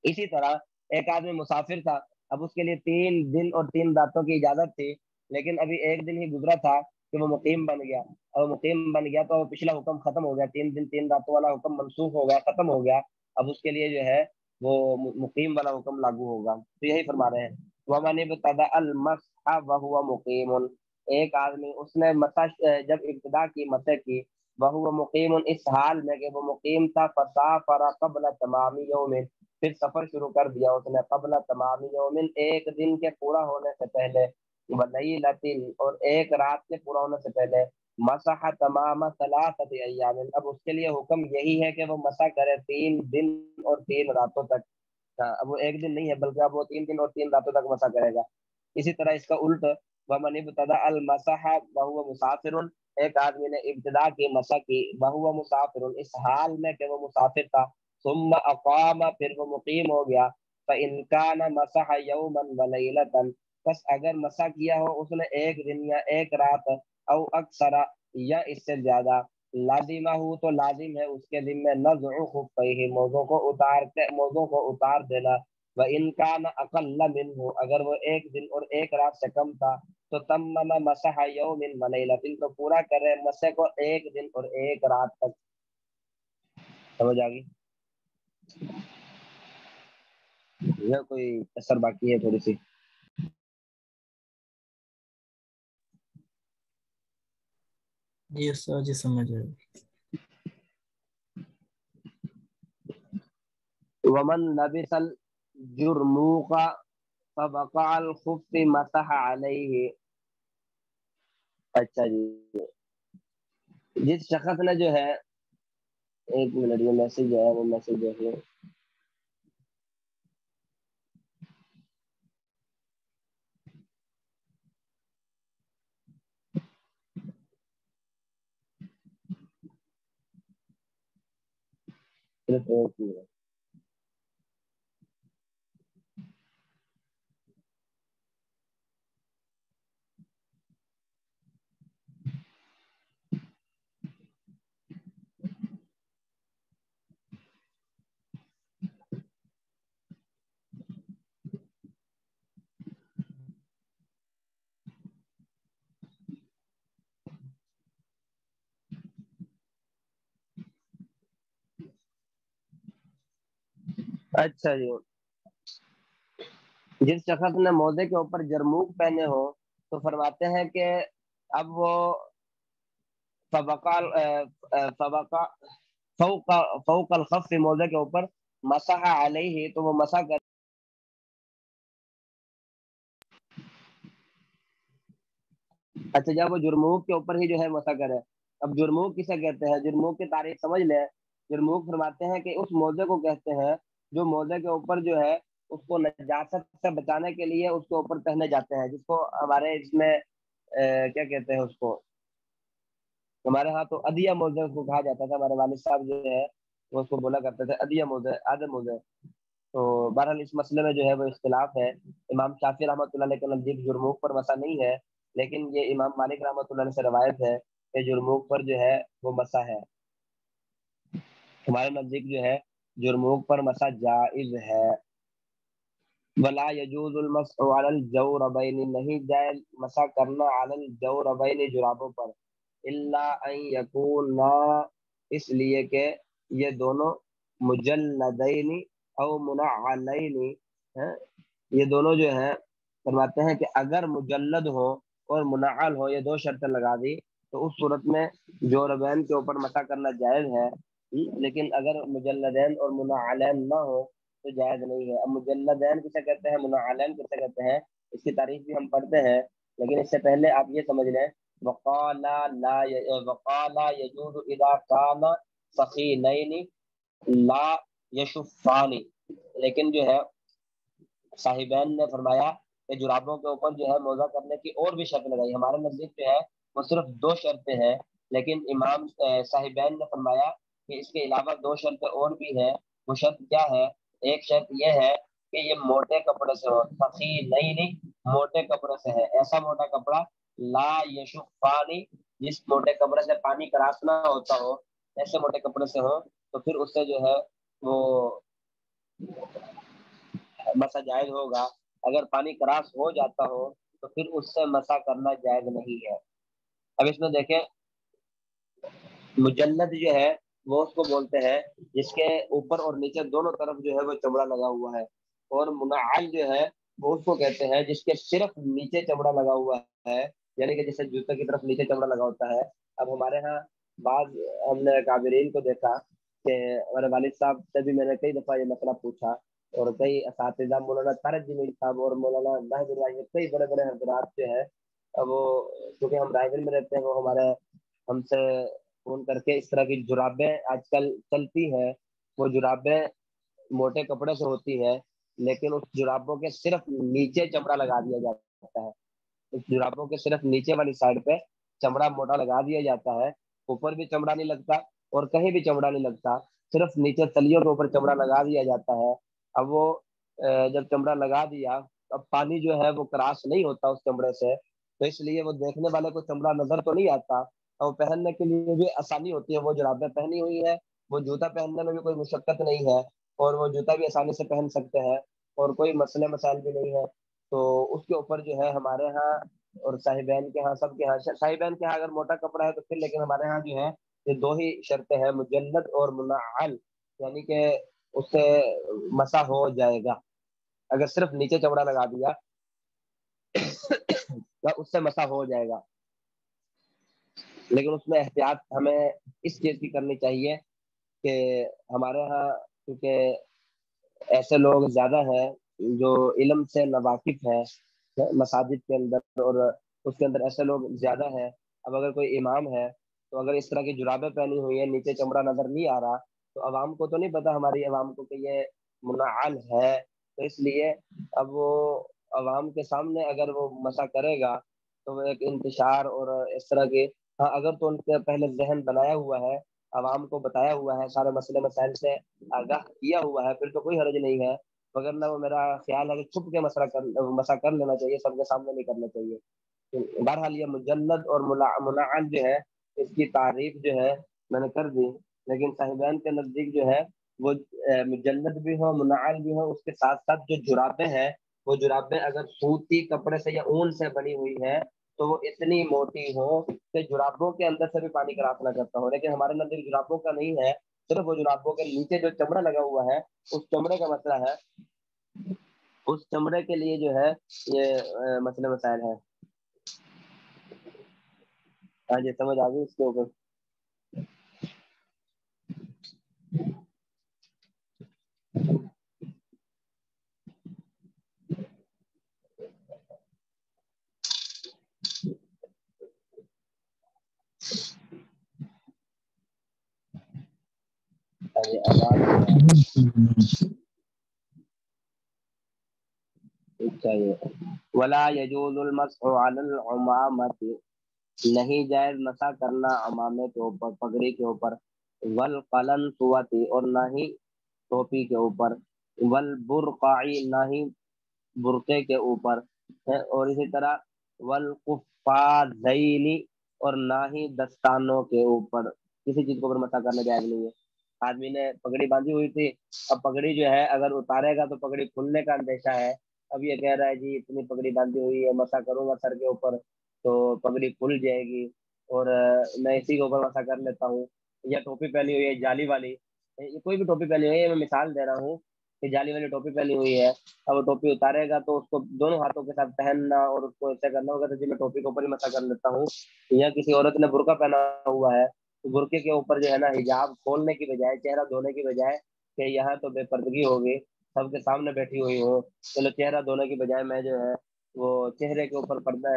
اسی طرح ایک آدمی مسافر تھا، اب اس کے لیے 3 دن اور 3 راتوں کی اجازت تھی، لیکن ابھی 1 دن ہی گزرا تھا کہ وہ مقیم بن گیا، اور مقیم بن گیا تو پچھلا حکم ختم ہو گیا، 3 دن 3 راتوں والا حکم منسوخ ہو گیا، ختم ہو گیا. اب اس کے لیے جو ہے وہ مقیم والا حکم لاگو ہوگا. تو یہی فرما رہے ہیں وَمَنِ ابْتَدَأَ الْمَسْحَ وَهُوَ مُقِيمٌ، ایک آدمی اس نے مسح جب ابتدا کی مسح کی وَهُوَ مُقِيمٌ اس حال میں کہ وہ مقیم تھا، فَسَافَرَ قَبْلَ تَمَامِ يَوْمٍ پھر سفر شروع کر دیا اس نے، قبل تمام یوم 1 دن کے پورا ہونے سے پہلے، ولیلۃ اور 1 رات کے پورا ہونے سے پہلے، مسح تمام ثلاثت ایام، اب اس کے لیے حکم یہی ہے کہ وہ مسح کرے 3 دن اور 3 راتوں تک. اب وہ ایک دن نہیں ہے بلکہ اب وہ 3 دن اور 3 راتوں تک مسح کرے گا. اسی طرح اس کا الٹ ومن ابتدأ المسح وهو مسافر، ایک آدمی نے ابتدا کی مسح کی وهو مسافر، اس حال میں کہ وہ مسافر تھا، ثم اقام، پھر وہ مقیم ہو گیا، فإن كان مسح يوما وليلة، بس اگر مسح کیا ہو اس نے ایک دن یا ایک رات، او اکثر یا اس سے زیادہ، لازمہ ہو تو لازم ہے اس کے ذمہ نزع خفیہ، موضوع کو اتار دینا، وَإِنْ كَانَ أَقَلَّ مِنْهُ، اگر وہ ایک دن اور ایک رات سے کم تھا تو تمم مسح یوم ولیلۃ، تو پورا کرے مسح کو ایک دن اور ایک رات تک. سمجھ آ گئی؟ یہ کوئی اثر باقی ہے تھوڑی سی؟ جی استاد جی سمجھ آئے. ومن لبس الجرموق فبقع الخف مسح علیہ. اچھا جی، جس شخص نے جو ہے، ایک منٹ یہ میسج ہے، وہ میسج دیکھ لیں. صرف ایک منٹ. اچھا جی، جس شخص نے موزے کے اوپر جرموک پہنے ہو تو فرماتے ہیں کہ اب وہ فوق الخف، موزے کے اوپر مسح علیہ، تو وہ مسح کر. اچھا، جب وہ جرموک کے اوپر ہی جو ہے مسح کرے. اب جرموک کسے کہتے ہیں؟ جرموک کی تعریف سمجھ لیں. جرموک فرماتے ہیں کہ اس موزے کو کہتے ہیں جو موزے کے اوپر جو ہے اس کو نجاست سے بچانے کے لیے اس کے اوپر پہنے جاتے ہیں، جس کو ہمارے اس میں کیا کہتے ہیں، اس کو ہمارے ہاں تو ادیہ موزے اس کو کہا جاتا تھا. ہمارے والد صاحب جو ہے وہ اس کو بولا کرتے تھے ادیہ موزے، آدھے موزے. تو بہرحال اس مسئلے میں جو ہے وہ اختلاف ہے. امام شافعی رحمۃ اللہ علیہ کے نزدیک جرموک پر مسح نہیں ہے، لیکن یہ امام مالک رحمۃ اللہ علیہ سے روایت ہے کہ جرموک پر جو ہے وہ مسح ہے. ہمارے نزدیک جو ہے جرموک پر مسح جائز ہے. ولا يجوز المسح على الجوربین، نہیں جائز مسح کرنا علی الجوربین، جرابوں پر، الا ان یکونا، اس لیے کہ یہ دونوں مجلدین او منعلین ہیں. یہ دونوں جو ہیں فرماتے ہیں کہ اگر مجلد ہو اور منعل ہو، یہ دو شرطیں لگا دی، تو اس صورت میں جوربین کے اوپر مسح کرنا جائز ہے. لیکن اگر مجلدین اور منعلین نہ ہو تو جائز نہیں ہے. اب مجلدین کسے کہتے ہیں، منعلین کسے کہتے ہیں، اس کی تعریف بھی ہم پڑھتے ہیں، لیکن اس سے پہلے آپ یہ سمجھ لیں وقال لا يجوز اذا كان ثقيلين لا يشفان. لیکن جو ہے صاحبین نے فرمایا کہ جرابوں کے اوپر جو ہے موزہ کرنے کی اور بھی شرط لگائی. ہمارے نزدیک جو ہے وہ صرف 2 شرطیں ہیں، لیکن امام صاحبین نے فرمایا کہ اس کے علاوہ 2 شرطیں اور بھی ہیں. وہ شرط کیا ہے؟ ایک شرط یہ ہے کہ یہ موٹے کپڑے سے ہو، ثقیلین، موٹے کپڑے سے ہے، ایسا موٹا کپڑا لا یشفانی، جس موٹے کپڑے سے پانی کراس نہ ہوتا ہو، ایسے موٹے کپڑے سے ہو تو پھر اس سے جو ہے وہ مسح جائز ہوگا. اگر پانی کراس ہو جاتا ہو تو پھر اس سے مسح کرنا جائز نہیں ہے. اب اس میں دیکھیں مجلد جو ہے وہ اس کو بولتے ہیں جس کے اوپر اور نیچے دونوں طرف جو ہے وہ چمڑا لگا ہوا ہے، اور منعل جو ہے وہ اس کو کہتے ہیں جس کے صرف نیچے چمڑا لگا ہوا ہے، یعنی کہ جیسے جوتے کی طرف نیچے چمڑا لگا ہوتا ہے. اب ہمارے ہاں بعض ہم نے کابرین کو دیکھا کہ ہمارے والد صاحب سے بھی میں نے کئی دفعہ یہ مسئلہ پوچھا، اور کئی اساتذہ مولانا طارق جمیل صاحب اور مولانا ناہید ابراہیم، کئی بڑے بڑے حضرات جو ہے وہ چونکہ ہم رائے گنج میں رہتے ہیں، وہ ہمارے ہم سے فون کر کے اس طرح کی جرابیں آج کل چلتی ہیں، وہ جرابیں موٹے کپڑے سے ہوتی ہے، لیکن اس جرابوں کے صرف نیچے چمڑا لگا دیا جاتا ہے، اس جرابوں کے صرف نیچے والی سائڈ پہ چمڑا موٹا لگا دیا جاتا ہے، اوپر بھی چمڑا نہیں لگتا اور کہیں بھی چمڑا نہیں لگتا، صرف نیچے تلیوں کے اوپر چمڑا لگا دیا جاتا ہے۔ اب وہ جب چمڑا لگا دیا اب پانی جو ہے وہ کراس نہیں ہوتا اس چمڑے سے، تو اس لیے وہ دیکھنے والے کو چمڑا نظر تو نہیں آتا اور پہننے کے لیے بھی آسانی ہوتی ہے۔ وہ جرابیں پہنی ہوئی ہے، وہ جوتا پہننے میں بھی کوئی مشقت نہیں ہے اور وہ جوتا بھی آسانی سے پہن سکتے ہیں اور کوئی مسئلے مسائل بھی نہیں ہے۔ تو اس کے اوپر جو ہے ہمارے ہاں اور صاحبین کے ہاں، سب کے ہاں، صاحبین کے ہاں اگر موٹا کپڑا ہے تو پھر، لیکن ہمارے ہاں جو ہے یہ دو ہی شرطیں ہیں، مجلد اور منعل، یعنی کہ اس سے مسا ہو جائے گا۔ اگر صرف نیچے چمڑا لگا دیا تو اس سے مسا ہو جائے گا، لیکن اس میں احتیاط ہمیں اس چیز کی کرنی چاہیے کہ ہمارے ہاں کیونکہ ایسے لوگ زیادہ ہیں جو علم سے ناواقف ہے مساجد کے اندر، اور اس کے اندر ایسے لوگ زیادہ ہیں۔ اب اگر کوئی امام ہے تو اگر اس طرح کی جرابیں پہنی ہوئی ہیں، نیچے چمڑا نظر نہیں آ رہا، تو عوام کو تو نہیں پتا، ہماری عوام کو، کہ یہ منعل ہے، تو اس لیے اب وہ عوام کے سامنے اگر وہ مسا کرے گا تو وہ ایک انتشار اور اس طرح کی، ہاں اگر تو ان کے پہلے ذہن بنایا ہوا ہے، عوام کو بتایا ہوا ہے، سارے مسئلے مسائل سے آگاہ کیا ہوا ہے، پھر تو کوئی حرج نہیں ہے، مگر نہ وہ میرا خیال ہے کہ چھپ کے مسا کر لینا چاہیے، سب کے سامنے نہیں کرنا چاہیے۔ بہرحال یہ مجلد اور منعل جو ہے اس کی تعریف جو ہے میں نے کر دی، لیکن صاحبان کے نزدیک جو ہے وہ مجلد بھی ہو منعل بھی ہو، اس کے ساتھ ساتھ جو جرابیں ہیں وہ جرابیں اگر سوتی کپڑے سے یا اون سے بنی ہوئی ہے تو وہ اتنی موٹی ہو کہ جرابوں کے اندر سے بھی پانی کراس نہ کرتا ہو، لیکن ہمارے نزدیک جرابوں کا نہیں ہے، صرف وہ جرابوں کے نیچے جو چمڑا لگا ہوا ہے اس چمڑے کا مسئلہ ہے، اس چمڑے کے لیے جو ہے یہ مسئلے مسائل ہے۔ ہاں جی، سمجھ آ گئی اس کے اوپر؟ ولا يجوز المسح على العمامة، نہیں جائز مسا کرنا عمامے کے اوپر، پگڑی کے اوپر، والقلنسوۃ، اور نہ ہی ٹوپی کے اوپر، والبرقع، نہ ہی برقعے کے اوپر ہے، اور اسی طرح والقفازین، اور نہ ہی دستانوں کے اوپر، کسی چیز کے اوپر مسا کرنا جائز نہیں ہے۔ آدمی نے پگڑی باندھی ہوئی تھی، اب پگڑی جو ہے اگر اتارے گا تو پگڑی کھلنے کا اندیشہ ہے، اب یہ کہہ رہا ہے جی اتنی پگڑی باندھی ہوئی ہے، مسا کروں گا سر کے اوپر تو پگڑی کھل جائے گی اور میں اسی کے اوپر مسا کر لیتا ہوں، یا ٹوپی پہنی ہوئی ہے جالی والی، کوئی بھی ٹوپی پہنی ہوئی ہے، میں مثال دے رہا ہوں کہ جالی والی ٹوپی پہنی ہوئی ہے، اب وہ ٹوپی اتارے گا تو اس کو دونوں ہاتھوں کے ساتھ پہننا اور اس کو ایسے کرنا ہوگا، تو جی میں ٹوپی کے اوپر ہی مسا کر لیتا ہوں۔ یا کسی عورت نے برقع پہنا ہوا ہے تو برقعے کے اوپر جو ہے نا حجاب کھولنے کی بجائے، چہرہ دھونے کی بجائے، کہ یہاں تو بے پردگی ہوگی، سب کے سامنے بیٹھی ہوئی ہو، چلو چہرہ دھونے کی بجائے میں جو ہے وہ چہرے کے اوپر پردہ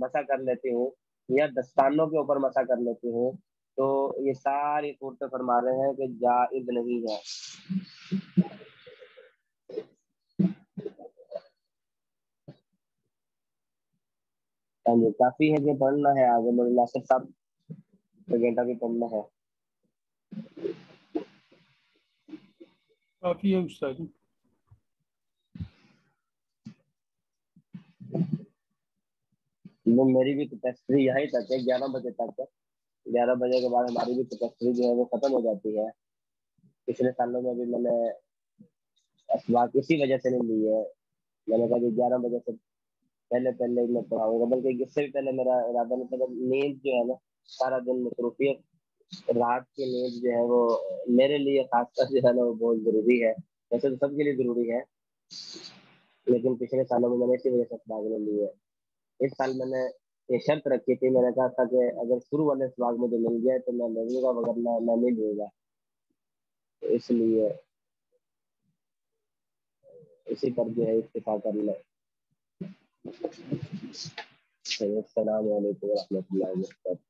مسا کر لیتی ہوں یا دستانوں کے اوپر مسا کر لیتی ہوں، تو یہ ساری صورتیں فرما رہے ہیں کہ جائز نہیں ہے۔ کافی ہے کہ پڑھنا ہے آگے، میرے ناصر صاحب گھنٹہ بھی پڑھنا ہے۔ کافی ہے استاد جی۔ میری بھی تفسیر یہی تک ہے، 11 بجے تک ہے، 11 بجے کے بعد ہماری بھی تفسیر جو ہے وہ ختم ہو جاتی ہے۔ پچھلے سالوں میں بھی میں نے اسباق اسی وجہ سے نہیں لی ہے، میں نے کہا کہ 11 بجے سے پہلے میں پڑھاؤں گا، بلکہ اس سے بھی پہلے میرا ارادہ نہیں تھا۔ نیند جو ہے نا، سارا دن مصروفیت، رات کی نیند جو ہے وہ میرے لیے خاص کر جو ہے نا وہ بہت ضروری ہے، ویسے تو سب کے لیے ضروری ہے، لیکن پچھلے سالوں میں نے اسی وجہ سے اسباق نہیں لی ہے۔ اس سال میں نے یہ شرط رکھی تھی، میں نے کہا تھا کہ اگر شروع والے اسباق مجھے مل جائے تو میں لے لوں گا، ورنہ میں نہیں لوں گا، اس لیے اسی پر جو ہے اتفاق کر لیں۔ السلام علیکم ورحمۃ اللہ وبرکاتہ۔